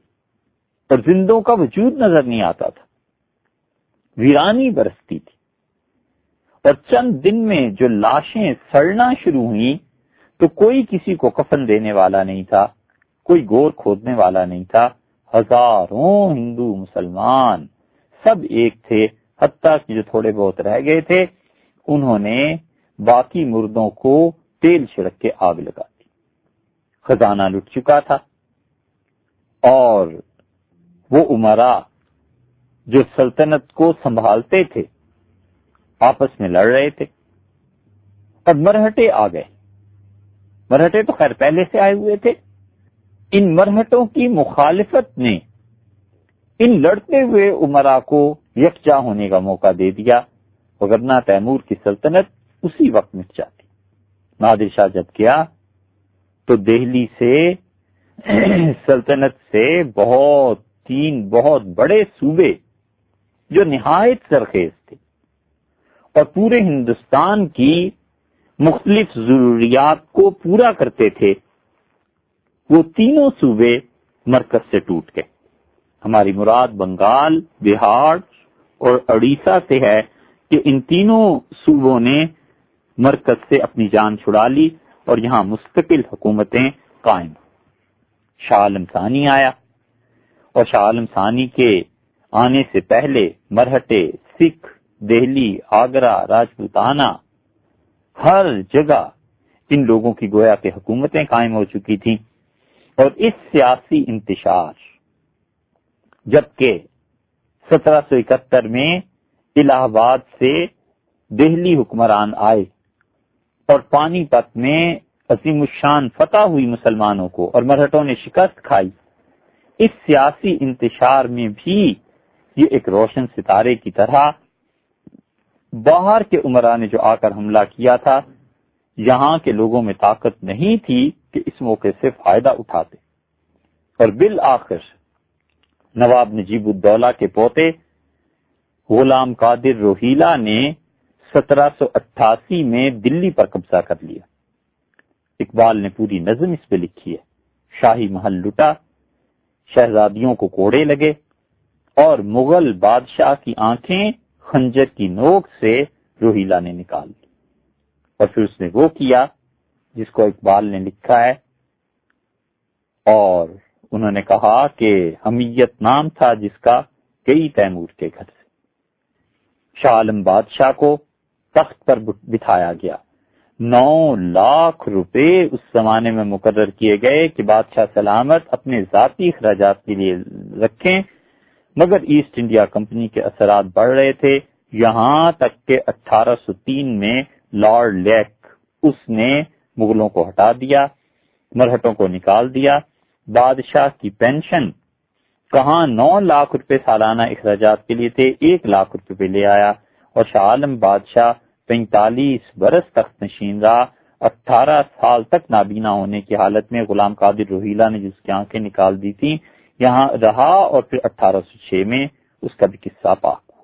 اور زندوں کا وجود نظر نہیں آتا تھا، ویرانی برستی تھی. اور چند دن میں جو لاشیں سڑنا شروع ہوئیں تو کوئی کسی کو کفن دینے والا نہیں تھا، کوئی گور کھودنے والا نہیں تھا. ہزاروں ہندو مسلمان سب ایک تھے، حتیٰ کہ جو تھوڑے بہت رہ گئے تھے انہوں نے باقی مردوں کو تیل چھڑک کے آگ لگا دی۔ خزانہ لٹ چکا تھا اور وہ امراء جو سلطنت کو سنبھالتے تھے آپس میں لڑ رہے تھے۔ اب مرہٹے آ گئے۔ مرہٹے تو خیر پہلے سے آئے ہوئے تھے۔ ان مرہٹوں کی مخالفت نے ان لڑتے ہوئے امراء کو یکجا ہونے کا موقع دے دیا، وگرنہ تیمور کی سلطنت اسی وقت مٹ جاتی۔ نادر شاہ جب گیا تو دہلی سے سلطنت سے تین بہت بڑے صوبے جو نہایت سرخیز تھے اور پورے ہندوستان کی مختلف ضروریات کو پورا کرتے تھے، وہ تینوں صوبے مرکز سے ٹوٹ گئے۔ ہماری مراد بنگال، بہار اور اڑیسہ سے ہے کہ ان تینوں صوبوں نے مرکز سے اپنی جان چھڑا لی اور یہاں مستقل حکومتیں قائم۔ شاہ عالم ثانی آیا اور شاہ عالم ثانی کے آنے سے پہلے مرہٹے، سکھ، دہلی، آگرہ، راجپوتانہ، ہر جگہ ان لوگوں کی گویا کہ حکومتیں قائم ہو چکی تھیں۔ اور اس سیاسی انتشار، جبکہ 1771 میں الہ آباد سے دہلی حکمران آئے اور پانی پت میں عظیم الشان فتح ہوئی مسلمانوں کو اور مرہٹوں نے شکست کھائی، اس سیاسی انتشار میں بھی یہ ایک روشن ستارے کی طرح باہر کے عمرا نے جو آ کر حملہ کیا تھا، یہاں کے لوگوں میں طاقت نہیں تھی کہ اس موقع سے فائدہ اٹھاتے، اور بالآخر نواب نجیب الدولہ کے پوتے غلام قادر روہیلا نے 1788 میں دلی پر قبضہ کر لیا۔ اقبال نے پوری نظم اس پہ لکھی ہے۔ شاہی محل لٹا، شہزادیوں کو کوڑے لگے اور مغل بادشاہ کی آنکھیں خنجر کی نوک سے روہیلا نے نکال دی، اور پھر اس نے وہ کیا جس کو اقبال نے لکھا ہے، اور انہوں نے کہا کہ حمیت نام تھا جس کا گئی تیمور کے گھر سے۔ شاہ عالم بادشاہ کو تخت پر بٹھایا گیا۔ 9 لاکھ روپے اس زمانے میں مقرر کیے گئے کہ بادشاہ سلامت اپنے ذاتی اخراجات کے لیے رکھیں، مگر ایسٹ انڈیا کمپنی کے اثرات بڑھ رہے تھے، یہاں تک کہ 1803 میں لارڈ لیک اس نے مغلوں کو ہٹا دیا، مرہٹوں کو نکال دیا۔ بادشاہ کی پینشن کہاں 9 لاکھ روپے سالانہ اخراجات کے لیے تھے، 1 لاکھ روپے لے آیا، اور شاہ عالم بادشاہ 45 برس تخت نشین رہا۔ 18 سال تک نابینا ہونے کی حالت میں غلام قادر روہیلا نے جس کی آنکھیں نکال دی تھی یہاں رہا، اور پھر 1806 میں اس کا بھی قصہ پاک ہوا۔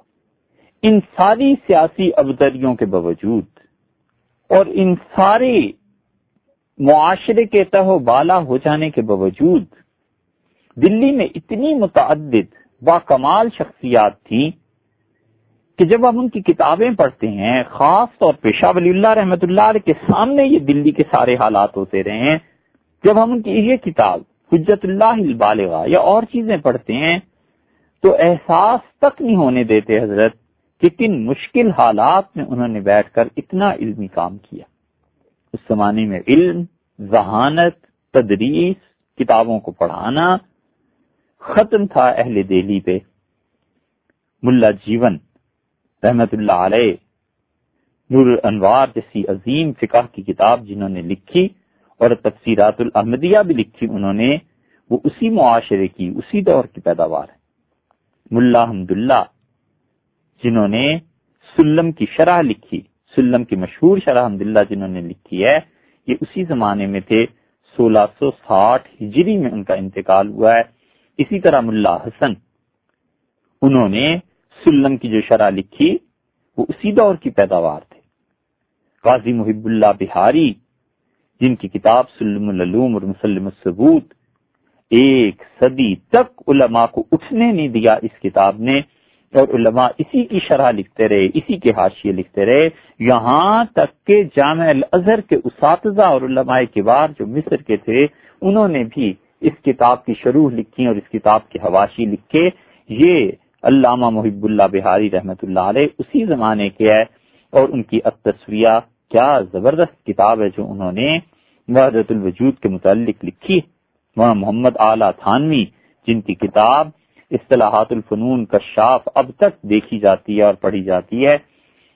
ان ساری سیاسی ابتریوں کے باوجود اور ان سارے معاشرے کے تہو بالا ہو جانے کے باوجود دلی میں اتنی متعدد باکمال شخصیات تھیں کہ جب ہم ان کی کتابیں پڑھتے ہیں، خاص طور پہ شاہ ولی اللہ رحمۃ اللہ علیہ کے سامنے یہ دلی کے سارے حالات ہوتے رہے ہیں، جب ہم ان کی یہ کتاب حجت اللہ البالغہ یا اور چیزیں پڑھتے ہیں تو احساس تک نہیں ہونے دیتے حضرت کہ کن مشکل حالات میں انہوں نے بیٹھ کر اتنا علمی کام کیا۔ اس زمانے میں علم، ذہانت، تدریس، کتابوں کو پڑھانا ختم تھا اہل دہلی پہ۔ ملا جیون رحمت اللہ علیہ نور الانوار جیسی عظیم فقہ کی کتاب جنہوں نے لکھی اور تفسیرات الاحمدیہ بھی لکھی انہوں نے، وہ اسی معاشرے کی، اسی دور کی پیداوار ہے۔ ملا حمداللہ جنہوں نے سلم کی شرح لکھی، سلم کی مشہور شرح حمداللہ جنہوں نے لکھی ہے، یہ اسی زمانے میں تھے، 1660 ہجری میں ان کا انتقال ہوا ہے۔ اسی طرح ملا حسن، انہوں نے سلم کی جو شرح لکھی وہ اسی دور کی پیداوار تھے۔ قاضی محب اللہ بہاری جن کی کتاب سلم العلوم اور مسلم الثبوت 1 صدی تک علماء کو اٹھنے نہیں دیا اس کتاب نے، اور علماء اسی کی شرح لکھتے رہے، اسی کے حاشیے لکھتے رہے، یہاں تک کہ جامع الازہر کے اساتذہ اور علماء کبار جو مصر کے تھے انہوں نے بھی اس کتاب کی شروح لکھی اور اس کتاب کے حواشی لکھے۔ یہ علامہ محب اللہ بہاری رحمت اللہ علیہ اسی زمانے کے ہے۔ اور ان کی التسویہ، کیا زبردست کتاب ہے جو انہوں نے وحدت الوجود کے متعلق لکھی. وہاں محمد اعلیٰ تھانوی جن کی کتاب اصطلاحات الفنون کشاف اب تک دیکھی جاتی ہے اور پڑھی جاتی ہے،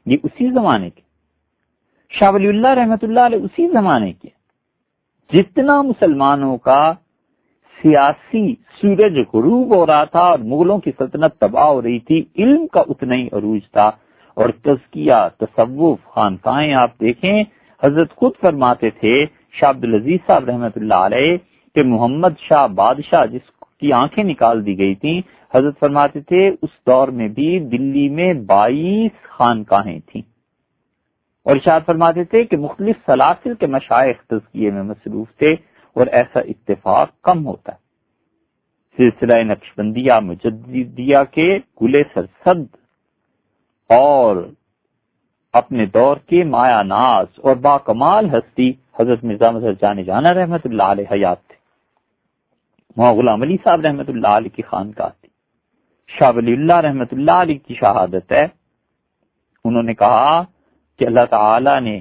یہ اسی زمانے کے. شاہ ولی اللہ رحمۃ اللہ علیہ اسی زمانے کے. جتنا مسلمانوں کا سیاسی سورج غروب ہو رہا تھا اور مغلوں کی سلطنت تباہ ہو رہی تھی، علم کا اتنا ہی عروج تھا. اور تزکیہ، تصوف، خانقاہیں آپ دیکھیں، حضرت خود فرماتے تھے شاہ عبدالعزیز صاحب رحمۃ اللہ علیہ کہ محمد شاہ بادشاہ جس کی آنکھیں نکال دی گئی تھیں، حضرت فرماتے تھے اس دور میں بھی دلی میں 22 خانقاہیں تھیں. اور ارشاد فرماتے تھے کہ مختلف سلاسل کے مشائخ تزکیے میں مصروف تھے، اور ایسا اتفاق کم ہوتا ہے. سلسلہ نقشبندیہ مجددیہ کے گلے سرسد اور اپنے دور کے مایا ناز اور باکمال ہستی حضرت مرزا مظہر جان جانا رحمت اللہ علیہ حیات تھے. وہاں غلام علی صاحب رحمت اللہ علیہ کی خانقاہ تھی. شاہ ولی اللہ رحمت اللہ علیہ کی شہادت ہے. انہوں نے کہا کہ اللہ تعالی نے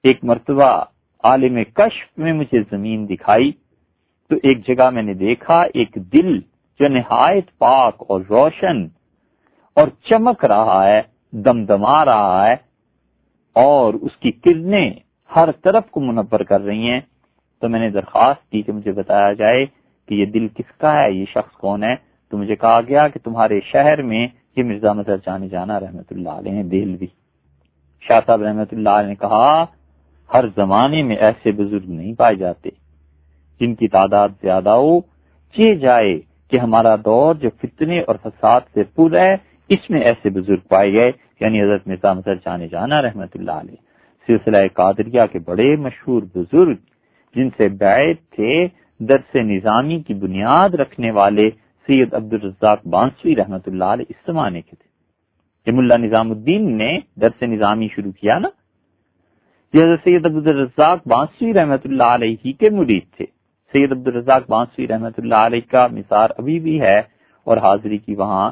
ایک مرتبہ عالم کشف میں مجھے زمین دکھائی تو ایک جگہ میں نے دیکھا ایک دل جو نہایت پاک اور روشن اور چمک رہا ہے، دمدما رہا ہے، اور اس کی کرنیں ہر طرف کو منور کر رہی ہیں. تو میں نے درخواست کی کہ مجھے بتایا جائے کہ یہ دل کس کا ہے، یہ شخص کون ہے. تو مجھے کہا گیا کہ تمہارے شہر میں یہ مرزا مظہر جان جانا رحمت اللہ علیہ ہیں دہلوی. شاہ صاحب رحمت اللہ علیہ نے کہا ہر زمانے میں ایسے بزرگ نہیں پائے جاتے جن کی تعداد زیادہ ہو. یہ جائے کہ ہمارا دور جو فتنے اور فساد سے پر ہے، اس میں ایسے بزرگ پائے گئے، یعنی حضرت مرزا مظہر جان جانا رحمت اللہ علیہ. سلسلہ قادریہ کے بڑے مشہور بزرگ جن سے بیعت تھے، درس نظامی کی بنیاد رکھنے والے سید عبدالرزاق بانسوی رحمت اللہ علیہ اس زمانے کے تھے. یہ ملا نظام الدین نے درس نظامی شروع کیا نا، یہ حضرت سید عبدالرزاق بانسوی رحمت اللہ علیہ ہی کے مرید تھے. سید عبدالرزاق بانسوی رحمت اللہ علیہ کا مثار ابھی بھی ہے اور حاضری کی وہاں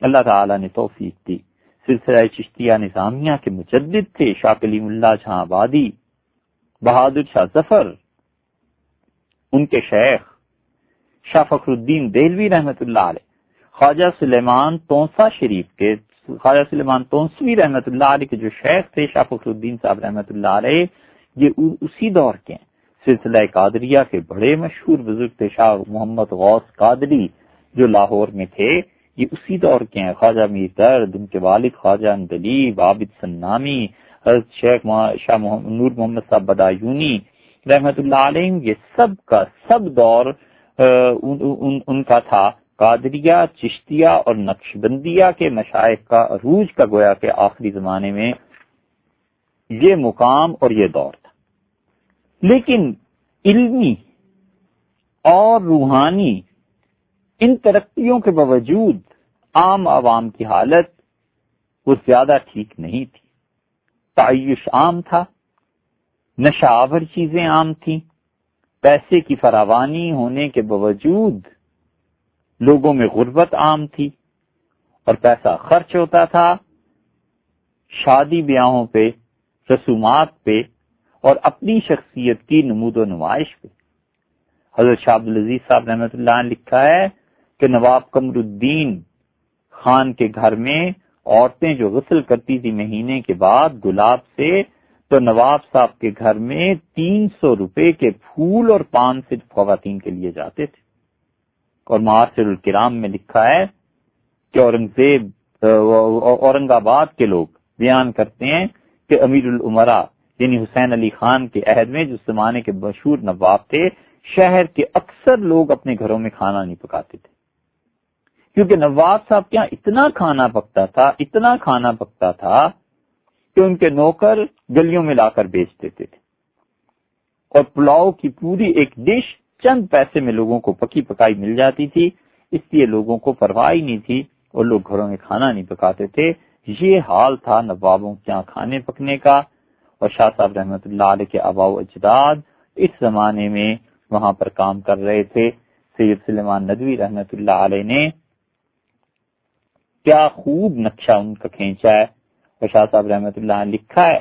اللہ تعالی نے توفیق دی. سلسلہ چشتیہ نظامیہ کے مجدد تھے شاہ کلیم اللہ جہاں آبادی. بہادر شاہ ظفر ان کے شیخ، شاہ فخر الدین دہلوی رحمت اللہ علیہ، خواجہ سلیمان تونسا شریف کے، خواجہ سلیمان تونسوی رحمت اللہ علیہ کے جو شیخ تھے شاہ فخر الدین صاحب رحمت اللہ علیہ، یہ اسی دور کے ہیں. سلسلہ قادریہ کے بڑے مشہور بزرگ تھے شاہ محمد غوث قادری جو لاہور میں تھے، یہ اسی دور کے ہیں. خواجہ میر درد، ان کے والد خواجہ اندلیب، عابد سنامی، حضرت شیخ شاہ نور محمد صاحب بدایونی رحمت اللہ علیہ، یہ سب کا سب دور ان کا تھا. قادریہ، چشتیہ اور نقشبندیہ کے مشائخ کا عروج کا گویا کہ آخری زمانے میں یہ مقام اور یہ دور تھا. لیکن علمی اور روحانی ان ترقیوں کے باوجود عام عوام کی حالت وہ زیادہ ٹھیک نہیں تھی. تعیش عام تھا، نشہ آور چیزیں عام تھیں، پیسے کی فراوانی ہونے کے باوجود لوگوں میں غربت عام تھی اور پیسہ خرچ ہوتا تھا شادی بیاہوں پہ، رسومات پہ اور اپنی شخصیت کی نمود و نمائش پہ. حضرت شاہ عبدالعزیز صاحب رحمۃ اللہ نے لکھا ہے کہ نواب قمر الدین خان کے گھر میں عورتیں جو غسل کرتی تھی مہینے کے بعد گلاب سے، تو نواب صاحب کے گھر میں 300 روپے کے پھول اور پان سے خواتین کے لیے جاتے تھے. اور معاصر الکرام میں لکھا ہے کہ اورنگ آباد کے لوگ بیان کرتے ہیں کہ امیر الامراء یعنی حسین علی خان کے عہد میں جو زمانے کے مشہور نواب تھے، شہر کے اکثر لوگ اپنے گھروں میں کھانا نہیں پکاتے تھے، کیونکہ نواب صاحب کے یہاں اتنا کھانا پکتا تھا کہ ان کے نوکر گلیوں میں لا کر بیچ دیتے تھے، اور پلاؤ کی پوری ایک ڈش چند پیسے میں لوگوں کو پکی پکائی مل جاتی تھی. اس لیے لوگوں کو پرواہ ہی نہیں تھی اور لوگ گھروں میں کھانا نہیں پکاتے تھے. یہ حال تھا نوابوں کے یہاں کھانے پکنے کا. اور شاہ صاحب رحمت اللہ علیہ کے آباء و اجداد اس زمانے میں وہاں پر کام کر رہے تھے. سید سلیمان ندوی رحمت اللہ علیہ نے کیا خوب نقشہ ان کا کھینچا ہے اور شاہ صاحب رحمۃ اللہ نے لکھا ہے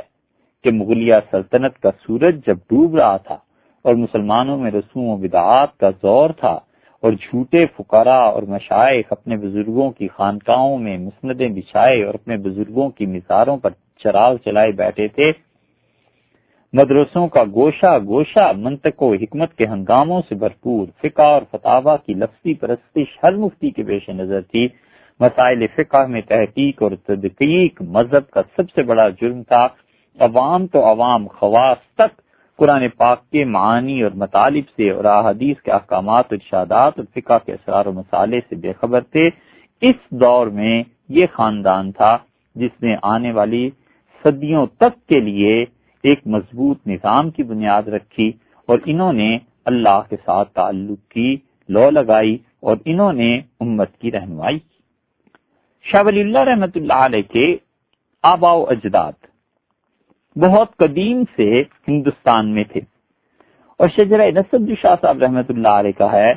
کہ مغلیہ سلطنت کا سورج جب ڈوب رہا تھا اور مسلمانوں میں رسوم و بدعات کا زور تھا اور جھوٹے فقراء اور مشائخ اپنے بزرگوں کی خانقاہوں میں مسندیں بچھائے اور اپنے بزرگوں کی مزاروں پر چراغ چلائے بیٹھے تھے، مدرسوں کا گوشہ گوشہ منطق و حکمت کے ہنگاموں سے بھرپور، فقہ اور فتاوی کی لفظی پرستش ہر مفتی کے پیش نظر تھی، مسائل فقہ میں تحقیق اور تدقیق مذہب کا سب سے بڑا جرم تھا، عوام تو عوام، خواص تک قرآن پاک کے معانی اور مطالب سے اور احادیث کے احکامات اور ارشادات اور فقہ کے اسرار و مسالے سے بے خبر تھے۔ اس دور میں یہ خاندان تھا جس نے آنے والی صدیوں تک کے لیے ایک مضبوط نظام کی بنیاد رکھی، اور انہوں نے اللہ کے ساتھ تعلق کی لو لگائی اور انہوں نے امت کی رہنمائی کی۔ شاہ ولی اللہ رحمۃ اللہ علیہ کے آباء و اجداد بہت قدیم سے ہندوستان میں تھے، اور شجرہ نسب جو شاہ صاحب رحمۃ اللہ علیہ کا ہے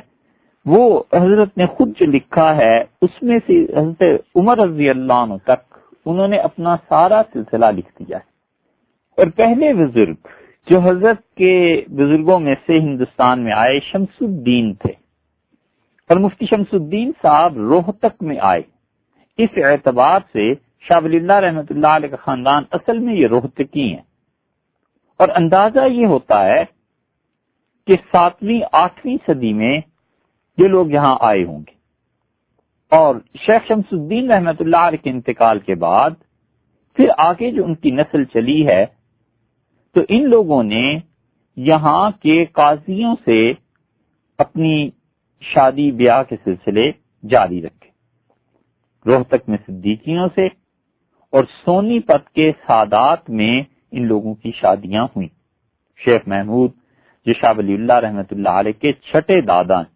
وہ حضرت نے خود جو لکھا ہے اس میں سے حضرت عمر رضی اللہ عنہ تک انہوں نے اپنا سارا سلسلہ لکھ دیا ہے۔ اور پہلے بزرگ جو حضرت کے بزرگوں میں سے ہندوستان میں آئے شمس الدین تھے، اور مفتی شمس الدین صاحب روہتک میں آئے۔ اس اعتبار سے شاہ ولی اللہ رحمۃ اللہ علیہ کا خاندان اصل میں یہ روہتکی ہیں، اور اندازہ یہ ہوتا ہے کہ 7ویں 8ویں صدی میں یہ لوگ یہاں آئے ہوں گے، اور شیخ شمس الدین رحمۃ اللہ علیہ کے انتقال کے بعد پھر آگے جو ان کی نسل چلی ہے تو ان لوگوں نے یہاں کے قاضیوں سے اپنی شادی بیاہ کے سلسلے جاری رکھے، روہتک میں صدیقیوں سے اور سونی پت کے سادات میں ان لوگوں کی شادیاں ہوئیں۔ شیخ محمود جو شاہ ولی اللہ رحمۃ اللہ علیہ کے چھٹے دادا ہیں،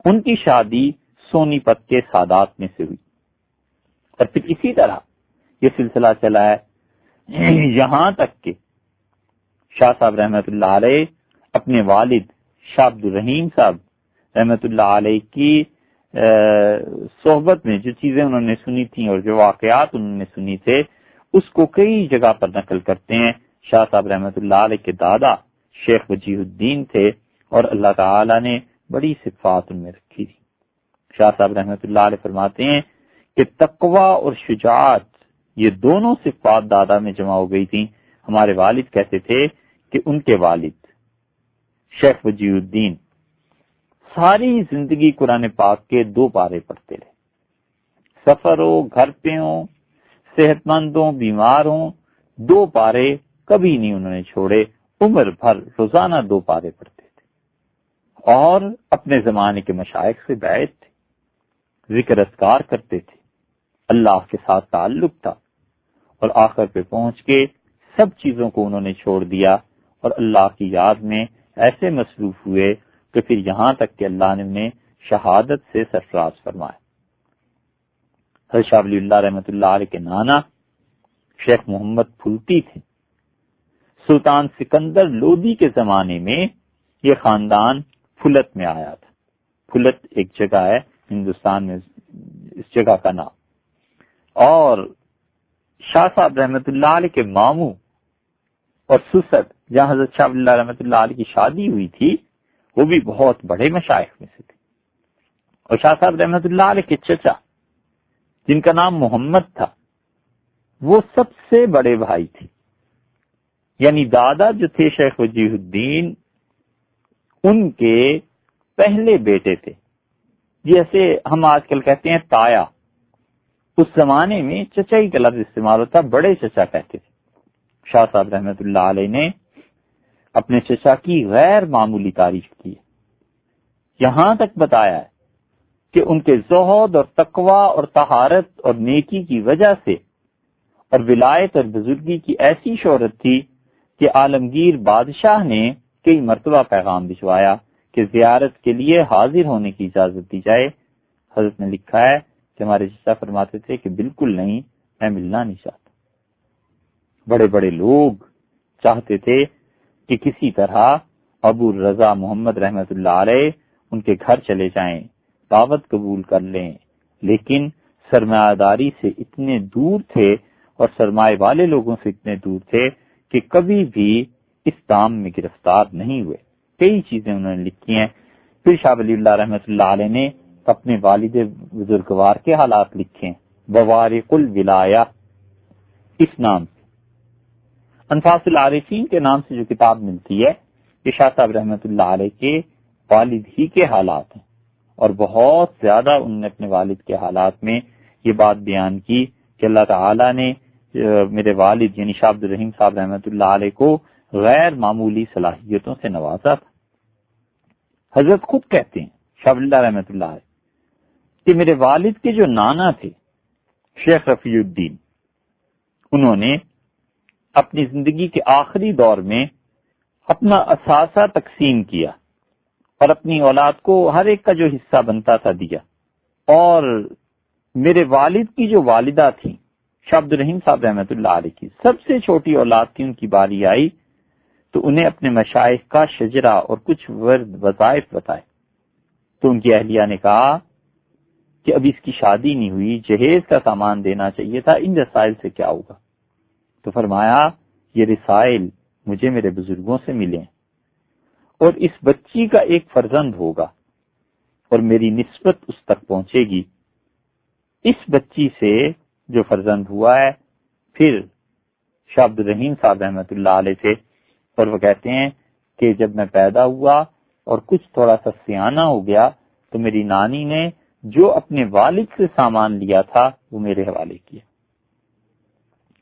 ان کی شادی سونی پت کے سادات میں سے ہوئی، اور پھر اسی طرح یہ سلسلہ چلا ہے یہاں تک کہ شاہ صاحب رحمۃ اللہ علیہ اپنے والد شاہ عبد الرحیم صاحب رحمۃ اللہ علیہ کی صحبت میں جو چیزیں انہوں نے سنی تھیں اور جو واقعات انہوں نے سنی تھے اس کو کئی جگہ پر نقل کرتے ہیں۔ شاہ صاحب رحمۃ اللہ علیہ کے دادا شیخ وجیہ الدین تھے، اور اللہ تعالی نے بڑی صفات ان میں رکھی تھی۔ شاہ صاحب رحمۃ اللہ علیہ فرماتے ہیں کہ تقوی اور شجاعت یہ دونوں صفات دادا میں جمع ہو گئی تھیں۔ ہمارے والد کہتے تھے کہ ان کے والد شیخ وجیہ الدین ساری زندگی قرآن پاک کے 2 پارے پڑھتے رہے، سفر ہو، گھر پہ ہوں، صحت مند ہوں، بیمار ہوں، 2 پارے کبھی نہیں انہوں نے چھوڑے، عمر بھر روزانہ 2 پارے پڑھتے تھے، اور اپنے زمانے کے مشائخ سے بیعت تھے، ذکر اذکار کرتے تھے، اللہ کے ساتھ تعلق تھا، اور آخر پہ پہنچ کے سب چیزوں کو انہوں نے چھوڑ دیا اور اللہ کی یاد میں ایسے مصروف ہوئے کہ پھر یہاں تک کہ اللہ نے انہیں شہادت سے سرفراز فرمایا۔ حضرت شاہ ولی اللہ رحمۃ اللہ علیہ کے نانا شیخ محمد پھلتی تھے۔ سلطان سکندر لودھی کے زمانے میں یہ خاندان پھلت میں آیا تھا۔ پھلت ایک جگہ ہے ہندوستان میں، اس جگہ کا نام، اور شاہ صاحب رحمۃ اللہ علیہ کے ماموں اور سسر جہاں حضرت شاہ ولی اللہ رحمۃ اللہ علیہ کی شادی ہوئی تھی وہ بھی بہت بڑے مشائخ میں سے تھے، اور شاہ صاحب رحمۃ اللہ علیہ کے چچا جن کا نام محمد تھا وہ سب سے بڑے بھائی تھے، یعنی دادا جو تھے شیخ وجیہ الدین ان کے پہلے بیٹے تھے، جیسے ہم آج کل کہتے ہیں تایا، اس زمانے میں چچا ہی کا لفظ استعمال ہوتا، بڑے چچا کہتے تھے۔ شاہ صاحب رحمۃ اللہ علیہ نے اپنے چچا کی غیر معمولی تعریف کی ہے، یہاں تک بتایا ہے کہ ان کے زہد اور تقوی اور طہارت اور نیکی کی وجہ سے اور ولایت اور بزرگی کی ایسی شہرت تھی کہ عالمگیر بادشاہ نے کئی مرتبہ پیغام بھجوایا کہ زیارت کے لیے حاضر ہونے کی اجازت دی جائے۔ حضرت نے لکھا ہے کہ ہمارے چچا فرماتے تھے کہ بالکل نہیں، میں ملنا نہیں چاہتا۔ بڑے بڑے لوگ چاہتے تھے کہ کسی طرح ابو رضا محمد رحمت اللہ علیہ ان کے گھر چلے جائیں، دعوت قبول کر لیں، لیکن سرمایہ داری سے اتنے دور تھے اور سرمایہ والے لوگوں سے اتنے دور تھے کہ کبھی بھی اس کام میں گرفتار نہیں ہوئے۔ کئی چیزیں انہوں نے لکھی ہیں۔ پھر شاہ ولی اللہ رحمۃ اللہ علیہ نے اپنے والد بزرگوار کے حالات لکھے ہیں، بوارق الولایہ اس نام سے۔ انفاس العارفین کے نام سے جو کتاب ملتی ہے یہ شاہ صاحب رحمۃ اللہ علیہ کے والد ہی کے حالات ہیں، اور بہت زیادہ انہوں نے اپنے والد کے حالات میں یہ بات بیان کی کہ اللہ تعالیٰ نے میرے والد یعنی شاہ عبد الرحیم صاحب رحمۃ اللہ علیہ کو غیر معمولی صلاحیتوں سے نوازا تھا۔ حضرت خود کہتے ہیں شاہ ولی اللہ رحمۃ اللہ علیہ کہ میرے والد کے جو نانا تھے شیخ رفیع الدین، انہوں نے اپنی زندگی کے آخری دور میں اپنا اثاثہ تقسیم کیا اور اپنی اولاد کو ہر ایک کا جو حصہ بنتا تھا دیا، اور میرے والد کی جو والدہ تھیں شاہ عبد الرحیم صاحب رحمۃ اللہ علیہ کی سب سے چھوٹی اولاد کی ان کی باری آئی تو انہیں اپنے مشائخ کا شجرہ اور کچھ ورد وظائف بتائے، تو ان کی اہلیہ نے کہا کہ ابھی اس کی شادی نہیں ہوئی، جہیز کا سامان دینا چاہیے تھا، ان رسائل سے کیا ہوگا؟ تو فرمایا یہ رسائل مجھے میرے بزرگوں سے ملے اور اس بچی کا ایک فرزند ہوگا اور میری نسبت اس تک پہنچے گی، اس بچی سے جو فرزند ہوا ہے پھر شاہ عبد الرحیم صاحب رحمۃ اللہ علیہ تھے، اور وہ کہتے ہیں کہ جب میں پیدا ہوا اور کچھ تھوڑا سا سیانہ ہو گیا تو میری نانی نے جو اپنے والد سے سامان لیا تھا وہ میرے حوالے کیا۔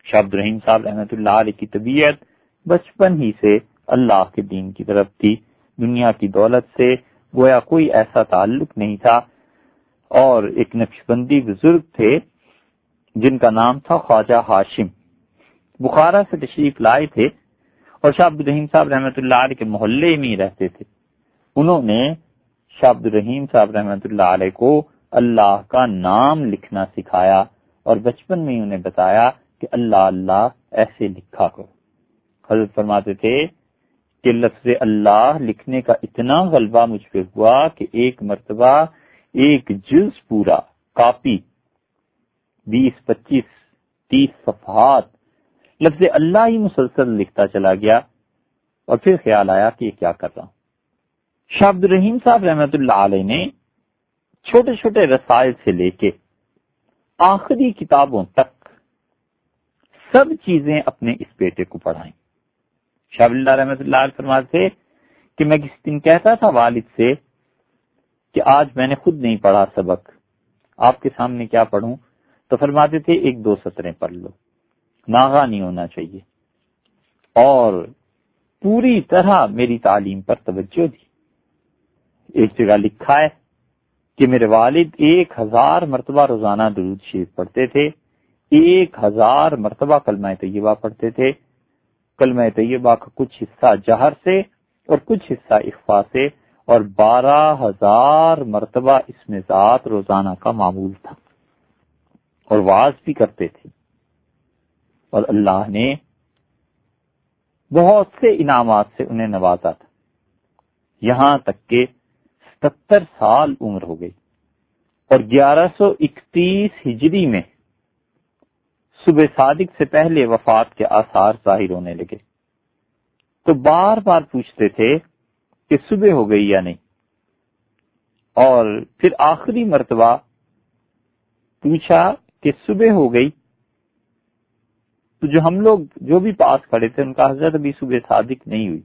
شاہ عبد الرحیم صاحب رحمۃ اللہ علیہ کی طبیعت بچپن ہی سے اللہ کے دین کی طرف تھی، دنیا کی دولت سے گویا کوئی ایسا تعلق نہیں تھا، اور ایک نقشبندی بزرگ تھے جن کا نام تھا خواجہ ہاشم، بخارا سے تشریف لائے تھے اور شاہ عبد الرحیم صاحب رحمۃ اللہ علیہ کے محلے میں ہی رہتے تھے۔ انہوں نے شاہ عبد الرحیم صاحب رحمۃ اللہ علیہ کو اللہ کا نام لکھنا سکھایا، اور بچپن میں ہی انہیں بتایا کہ اللہ اللہ ایسے لکھا کرو۔ حضرت فرماتے تھے کہ لفظ اللہ لکھنے کا اتنا غلبہ مجھ پہ ہوا کہ ایک مرتبہ ایک جز پورا کاپی 20-25-30 صفحات لفظ اللہ ہی مسلسل لکھتا چلا گیا، اور پھر خیال آیا کہ یہ کیا کر رہا ہوں۔ شاہ عبد الرحیم صاحب رحمۃ اللہ علیہ نے چھوٹے چھوٹے رسائل سے لے کے آخری کتابوں تک سب چیزیں اپنے اس بیٹے کو پڑھائیں۔ شاہ ولی اللہ رحمۃ اللہ علیہ فرماتے تھے کہ میں کس دن کہتا تھا والد سے کہ آج میں نے خود نہیں پڑھا سبق، آپ کے سامنے کیا پڑھوں؟ تو فرماتے تھے 1-2 سطریں پڑھ لو، ناغہ نہیں ہونا چاہیے، اور پوری طرح میری تعلیم پر توجہ دی۔ ایک جگہ لکھا ہے کہ میرے والد 1000 مرتبہ روزانہ درود شریف پڑھتے تھے، 1000 مرتبہ کلمہ طیبہ پڑھتے تھے، کلمہ طیبہ کا کچھ حصہ جہر سے اور کچھ حصہ اخفاء سے، اور 12000 مرتبہ اسم ذات روزانہ کا معمول تھا، اور وعظ بھی کرتے تھے، اور اللہ نے بہت سے انعامات سے انہیں نوازا تھا، یہاں تک کہ 77 سال عمر ہو گئی، اور 1131 ہجری میں صبح صادق سے پہلے وفات کے آثار ظاہر ہونے لگے، تو بار بار پوچھتے تھے کہ صبح ہو گئی یا نہیں، اور پھر آخری مرتبہ پوچھا کہ صبح ہو گئی، تو جو ہم لوگ جو بھی پاس کھڑے تھے ان کا حضرت ابھی صبح صادق نہیں ہوئی،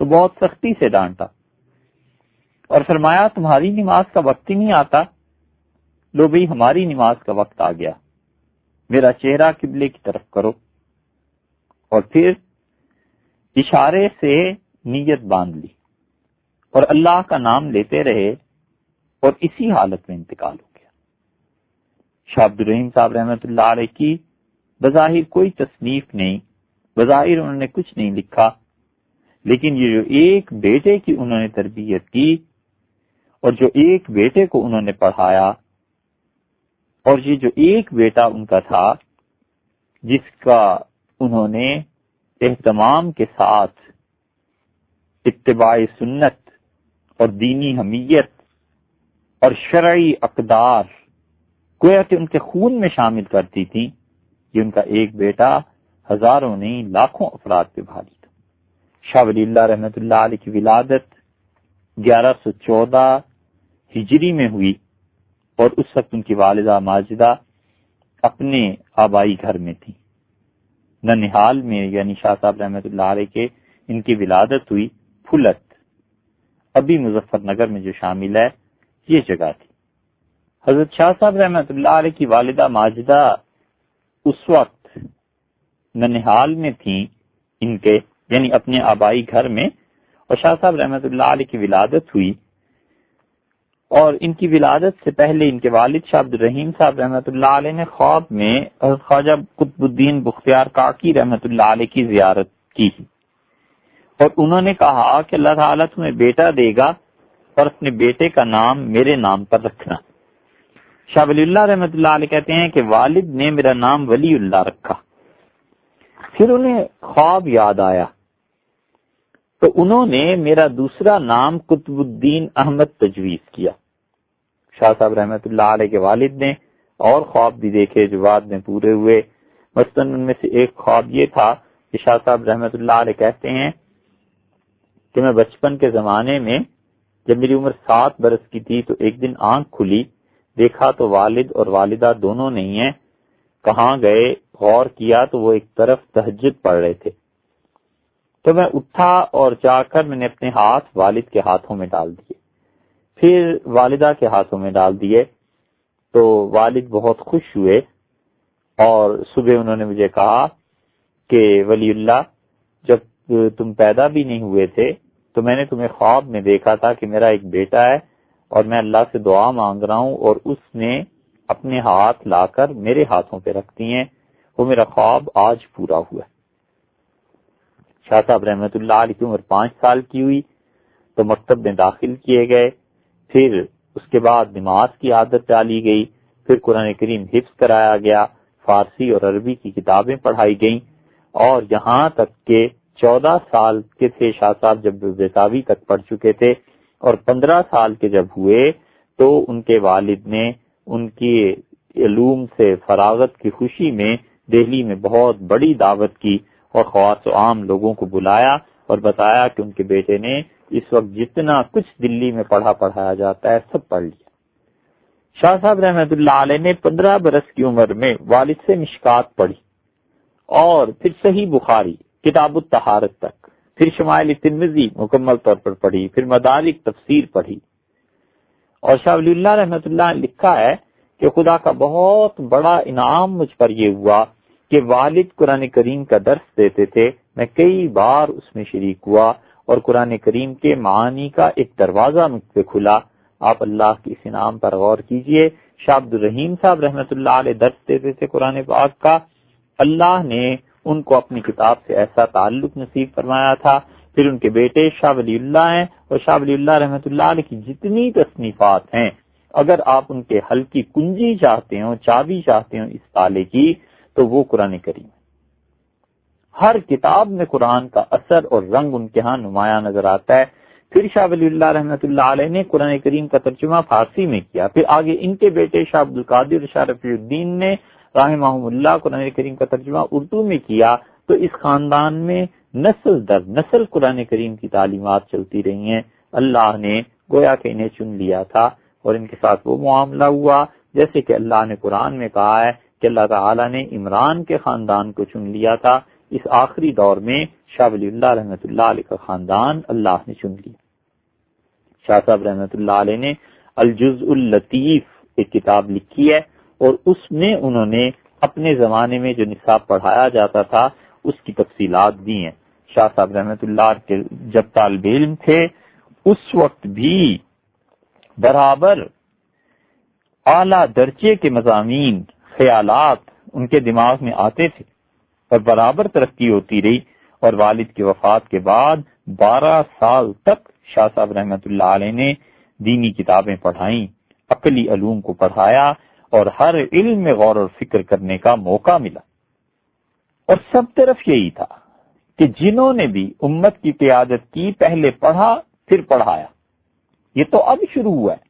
تو بہت سختی سے ڈانٹا اور فرمایا تمہاری نماز کا وقت ہی نہیں آتا، لو بھئی ہماری نماز کا وقت آ گیا، میرا چہرہ قبلے کی طرف کرو، اور پھر اشارے سے نیت باندھ لی اور اللہ کا نام لیتے رہے، اور اسی حالت میں انتقال ہو گیا۔ شاہ عبد الرحیم صاحب رحمۃ اللہ علیہ کی بظاہر کوئی تصنیف نہیں، بظاہر انہوں نے کچھ نہیں لکھا، لیکن یہ جو ایک بیٹے کی انہوں نے تربیت کی اور جو ایک بیٹے کو انہوں نے پڑھایا، اور یہ جو ایک بیٹا ان کا تھا جس کا انہوں نے اہتمام کے ساتھ اتباع سنت اور دینی حمیت اور شرعی اقدار گویا کہ ان کے خون میں شامل کرتی تھی، یہ ان کا ایک بیٹا ہزاروں نہیں لاکھوں افراد پہ بھاری تھا۔ شاہ ولی اللہ رحمۃ اللہ علیہ کی ولادت 1114 ہجری میں ہوئی، اور اس وقت ان کی والدہ ماجدہ اپنے آبائی گھر میں تھی۔ ننہال میں، یعنی شاہ صاحب رحمۃ اللہ علیہ کے ان کی ولادت ہوئی پھلت، ابھی مظفر نگر میں جو شامل ہے یہ جگہ تھی۔ حضرت شاہ صاحب رحمۃ اللہ علیہ کی والدہ ماجدہ اس وقت ننہال میں تھیں ان کے، یعنی اپنے آبائی گھر میں، اور شاہ صاحب رحمۃ اللہ علیہ کی ولادت ہوئی، اور ان کی ولادت سے پہلے ان کے والد شاہ عبد الرحیم صاحب رحمۃ اللہ علیہ نے خواب میں حضرت خواجہ قطب الدین بختیار کاکی رحمۃ اللہ علیہ کی زیارت کی، اور انہوں نے کہا کہ اللہ تعالیٰ تمہیں بیٹا دے گا اور اپنے بیٹے کا نام میرے نام پر رکھنا۔ شاہ ولی اللہ رحمۃ اللہ علیہ کہتے ہیں کہ والد نے میرا نام ولی اللہ رکھا۔ پھر انہیں خواب یاد آیا تو انہوں نے میرا دوسرا نام قطب الدین احمد تجویز کیا۔ شاہ صاحب رحمۃ اللہ علیہ کے والد نے اور خواب بھی دیکھے جو بعد میں پورے ہوئے، مثلاً ان میں سے ایک خواب یہ تھا کہ شاہ صاحب رحمۃ اللہ علیہ کہتے ہیں کہ میں بچپن کے زمانے میں جب میری عمر 7 برس کی تھی تو ایک دن آنکھ کھلی، دیکھا تو والد اور والدہ دونوں نہیں ہیں، کہاں گئے غور کیا تو وہ ایک طرف تہجد پڑھ رہے تھے، تو میں اٹھا اور جا کر میں نے اپنے ہاتھ والد کے ہاتھوں میں ڈال دیے، پھر والدہ کے ہاتھوں میں ڈال دیے، تو والد بہت خوش ہوئے، اور صبح انہوں نے مجھے کہا کہ ولی اللہ جب تم پیدا بھی نہیں ہوئے تھے تو میں نے تمہیں خواب میں دیکھا تھا کہ میرا ایک بیٹا ہے اور میں اللہ سے دعا مانگ رہا ہوں، اور اس نے اپنے ہاتھ لا کر میرے ہاتھوں پہ رکھ دی ہیں، وہ میرا خواب آج پورا ہوا ہے۔ شاہ صاحب رحمۃ اللہ علیہ کی عمر 5 سال کی ہوئی تو مکتب میں داخل کیے گئے، پھر اس کے بعد نماز کی عادت ڈالی گئی، پھر قرآن کریم حفظ کرایا گیا، فارسی اور عربی کی کتابیں پڑھائی گئیں، اور یہاں تک کہ 14 سال کے تھے شاہ صاحب جب بیتابی تک پڑھ چکے تھے، اور 15 سال کے جب ہوئے تو ان کے والد نے ان کی علوم سے فراغت کی خوشی میں دہلی میں بہت بڑی دعوت کی، اور خواص و عام لوگوں کو بلایا اور بتایا کہ ان کے بیٹے نے اس وقت جتنا کچھ دلی میں پڑھایا جاتا ہے سب پڑھ لیا۔ شاہ صاحب رحمۃ اللہ علیہ نے 15 برس کی عمر میں والد سے مشکات پڑھی، اور پھر صحیح بخاری، کتاب الطہارت تک، پھر شمائل ترمذی مکمل طور پر پڑھی، پھر مدارک تفسیر پڑھی۔ اور شاہ ولی اللہ رحمۃ اللہ نے لکھا ہے کہ خدا کا بہت بڑا انعام مجھ پر یہ ہوا کہ والد قرآن کریم کا درس دیتے تھے، میں کئی بار اس میں شریک ہوا، اور قرآن کریم کے معانی کا ایک دروازہ مجھ پہ کھلا۔ آپ اللہ کی اس انعام پر غور کیجئے۔ شاہ عبد الرحیم صاحب رحمۃ اللہ علیہ درس دیتے تھے قرآن پاک کا، اللہ نے ان کو اپنی کتاب سے ایسا تعلق نصیب فرمایا تھا۔ پھر ان کے بیٹے شاہ ولی اللہ ہیں، اور شاہ ولی اللہ رحمۃ اللہ علیہ کی جتنی تصنیفات ہیں، اگر آپ ان کے حل کی کنجی چاہتے ہوں، چابی چاہتے ہوں اس تالے کی، تو وہ قرآن کریم ہے۔ ہر کتاب میں قرآن کا اثر اور رنگ ان کے ہاں نمایاں نظر آتا ہے۔ پھر شاہ ولی اللہ رحمۃ اللہ علیہ نے قرآن کریم کا ترجمہ فارسی میں کیا، پھر آگے ان کے بیٹے شاہ عبد القادر شاہ رفیع الدین نے رحمہم اللہ قرآن کریم کا ترجمہ اردو میں کیا، تو اس خاندان میں نسل در نسل قرآن کریم کی تعلیمات چلتی رہی ہیں۔ اللہ نے گویا کہ انہیں چن لیا تھا، اور ان کے ساتھ وہ معاملہ ہوا جیسے کہ اللہ نے قرآن میں کہا ہے کہ اللہ تعالیٰ نے عمران کے خاندان کو چن لیا تھا، اس آخری دور میں شاہ ولی اللہ رحمۃ اللہ علیہ کا خاندان اللہ نے چن لیا۔ شاہ صاحب رحمۃ اللہ علیہ نے الجزء اللطیف ایک کتاب لکھی ہے، اور اس میں انہوں نے اپنے زمانے میں جو نصاب پڑھایا جاتا تھا اس کی تفصیلات دی ہیں۔ شاہ صاحب رحمۃ اللہ کے جب طالب علم تھے اس وقت بھی برابر اعلیٰ درجے کے مضامین، خیالات ان کے دماغ میں آتے تھے، اور برابر ترقی ہوتی رہی، اور والد کی وفات کے بعد 12 سال تک شاہ صاحب رحمۃ اللہ علیہ نے دینی کتابیں پڑھائیں، عقلی علوم کو پڑھایا، اور ہر علم میں غور و فکر کرنے کا موقع ملا۔ اور سب طرف یہی تھا کہ جنہوں نے بھی امت کی قیادت کی پہلے پڑھا پھر پڑھایا۔ یہ تو اب شروع ہوا ہے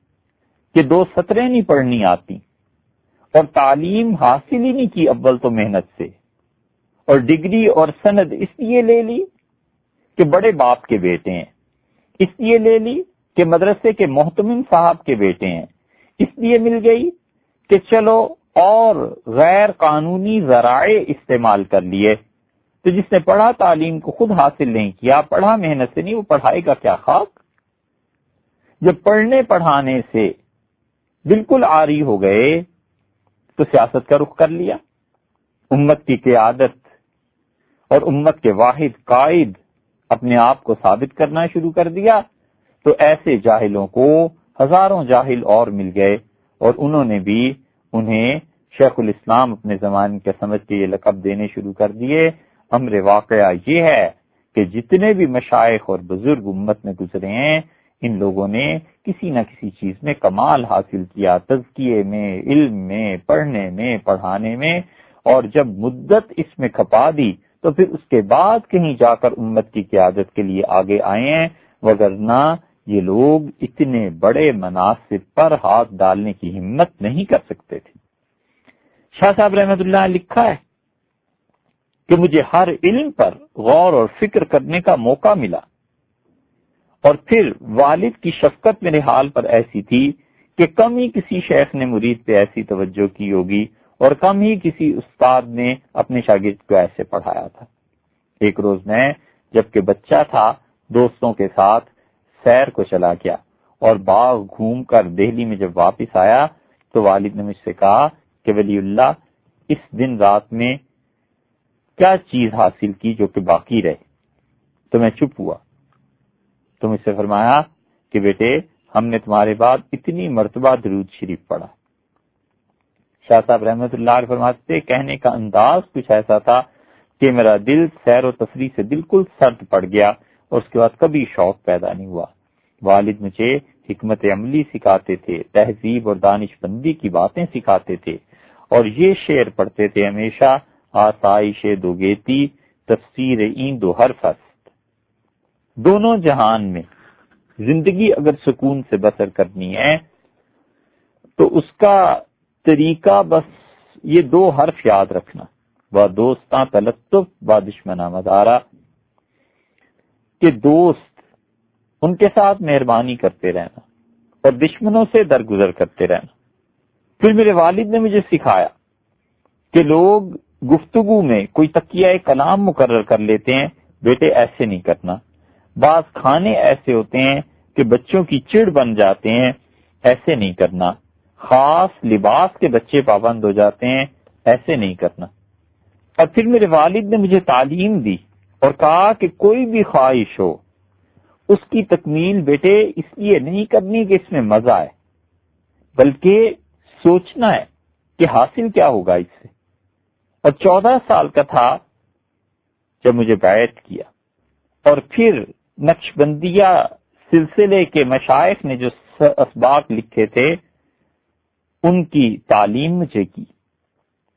کہ 2 سطریں نہیں پڑھنی آتی، اور تعلیم حاصل ہی نہیں کی اول تو محنت سے، اور ڈگری اور سند اس لیے لے لی کہ بڑے باپ کے بیٹے ہیں، اس لیے لے لی کہ مدرسے کے محتمم صاحب کے بیٹے ہیں، اس لیے مل گئی کہ چلو اور غیر قانونی ذرائع استعمال کر لیے۔ تو جس نے پڑھا تعلیم کو خود حاصل نہیں کیا، پڑھا محنت سے نہیں، وہ پڑھائی کا کیا خاک؟ جب پڑھنے پڑھانے سے بالکل عاری ہو گئے تو سیاست کا رخ کر لیا، امت کی قیادت اور امت کے واحد قائد اپنے آپ کو ثابت کرنا شروع کر دیا۔ تو ایسے جاہلوں کو ہزاروں جاہل اور مل گئے، اور انہوں نے بھی انہیں شیخ الاسلام اپنے زمانے کے سمجھ کے یہ لقب دینے شروع کر دیے۔ امر واقعہ یہ ہے کہ جتنے بھی مشائخ اور بزرگ امت میں گزرے ہیں، ان لوگوں نے کسی نہ کسی چیز میں کمال حاصل کیا، تزکیے میں، علم میں، پڑھنے میں، پڑھانے میں، اور جب مدت اس میں کھپا دی تو پھر اس کے بعد کہیں جا کر امت کی قیادت کے لیے آگے آئے ہیں، وگرنہ یہ لوگ اتنے بڑے مناصب پر ہاتھ ڈالنے کی ہمت نہیں کر سکتے تھے۔ شاہ صاحب رحمۃ اللہ نے لکھا ہے کہ مجھے ہر علم پر غور اور فکر کرنے کا موقع ملا، اور پھر والد کی شفقت میرے حال پر ایسی تھی کہ کم ہی کسی شیخ نے مرید پہ ایسی توجہ کی ہوگی، اور کم ہی کسی استاد نے اپنے شاگرد کو ایسے پڑھایا تھا۔ ایک روز میں جبکہ بچہ تھا، دوستوں کے ساتھ سیر کو چلا گیا، اور باغ گھوم کر دہلی میں جب واپس آیا تو والد نے مجھ سے کہا کہ ولی اللہ، اس دن رات میں کیا چیز حاصل کی جو کہ باقی رہے؟ تو میں چپ ہوا۔ تو مجھ سے فرمایا کہ بیٹے، ہم نے تمہارے بعد اتنی مرتبہ درود شریف پڑھا۔ شاہ صاحب رحمۃ اللہ علیہ فرماتے، کہنے کا انداز کچھ ایسا تھا کہ میرا دل سیر و تفریح سے بالکل سرد پڑ گیا، اور اس کے بعد کبھی شوق پیدا نہیں ہوا۔ والد مجھے حکمت عملی سکھاتے تھے، تہذیب اور دانش مندی کی باتیں سکھاتے تھے، اور یہ شعر پڑھتے تھے ہمیشہ، آسائش دوگیتی تفسیر این دو ہر فست۔ دونوں جہان میں زندگی اگر سکون سے بسر کرنی ہے تو اس کا طریقہ بس یہ دو حرف یاد رکھنا، و دوستاں تلطف و دشمناں مدارا، کہ دوست ان کے ساتھ مہربانی کرتے رہنا اور دشمنوں سے درگزر کرتے رہنا۔ پھر میرے والد نے مجھے سکھایا کہ لوگ گفتگو میں کوئی تقیہ کلام مقرر کر لیتے ہیں، بیٹے ایسے نہیں کرنا۔ بعض کھانے ایسے ہوتے ہیں کہ بچوں کی چڑ بن جاتے ہیں، ایسے نہیں کرنا۔ خاص لباس کے بچے پابند ہو جاتے ہیں، ایسے نہیں کرنا۔ اور پھر میرے والد نے مجھے تعلیم دی اور کہا کہ کوئی بھی خواہش ہو، اس کی تکمیل بیٹے اس لیے نہیں کرنی کہ اس میں مزہ ہے، بلکہ سوچنا ہے کہ حاصل کیا ہوگا اس سے۔ اور 14 سال کا تھا جب مجھے بیعت کیا، اور پھر نقشبندیہ سلسلے کے مشائخ نے جو اسباق لکھے تھے ان کی تعلیم مجھے کی،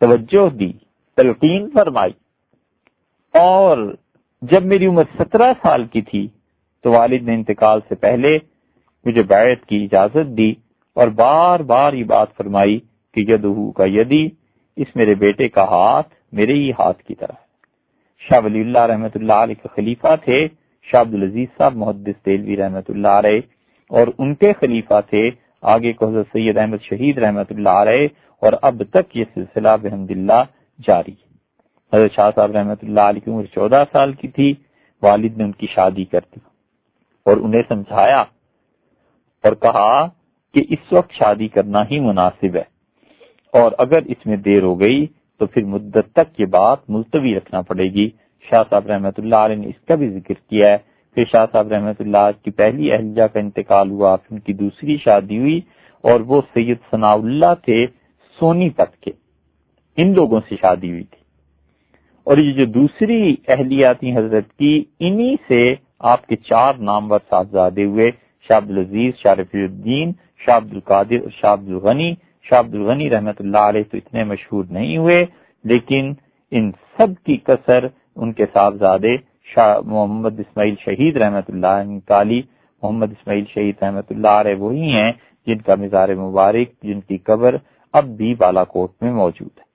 توجہ دی، تلقین فرمائی۔ اور جب میری عمر 17 سال کی تھی تو والد نے انتقال سے پہلے مجھے بیعت کی اجازت دی، اور بار بار یہ بات فرمائی کہ یدہو کا یدی، اس میرے بیٹے کا ہاتھ میرے ہی ہاتھ کی طرح ہے۔ شاہ ولی اللہ رحمۃ اللہ علیہ کے خلیفہ تھے شاہ عبدالعزیز صاحب محدث دہلوی رحمۃ اللہ علیہ، اور ان کے خلیفہ تھے آگے کو حضرت سید احمد شہید رحمۃ اللہ علیہ، اور اب تک یہ سلسلہ بحمداللہ جاری ہے۔ حضرت شاہ صاحب رحمۃ اللہ علیہ کی عمر 14 سال کی تھی، والد نے ان کی شادی کر دی اور انہیں سمجھایا اور کہا کہ اس وقت شادی کرنا ہی مناسب ہے، اور اگر اس میں دیر ہو گئی تو پھر مدت تک یہ بات ملتوی رکھنا پڑے گی۔ شاہ صاحب رحمۃ اللہ علیہ نے اس کا بھی ذکر کیا ہے۔ پھر شاہ صاحب رحمۃ اللہ کی پہلی اہلیہ کا انتقال ہوا، پھر ان کی دوسری شادی ہوئی، اور وہ سید ثناء اللہ تھے سونی پت کے، ان لوگوں سے شادی ہوئی تھی۔ اور یہ جو دوسری اہلیہ تھی حضرت کی، انہی سے آپ کے 4 نامور صاحبزادے ہوئے، شاہ عبدالعزیز، شاہ رفیع الدین، شاہ عبدالقادر اور شاہ عبدالغنی۔ شاہ عبدالغنی رحمۃ اللہ علیہ تو اتنے مشہور نہیں ہوئے، لیکن ان سب کی کثر ان کے صاحبزادے شاہ محمد اسماعیل شہید رحمۃ اللہ علیہ، محمد اسماعیل شہید رحمۃ اللہ علیہ وہی ہیں جن کا مزار مبارک، جن کی قبر اب بھی بالاکوٹ میں موجود ہے۔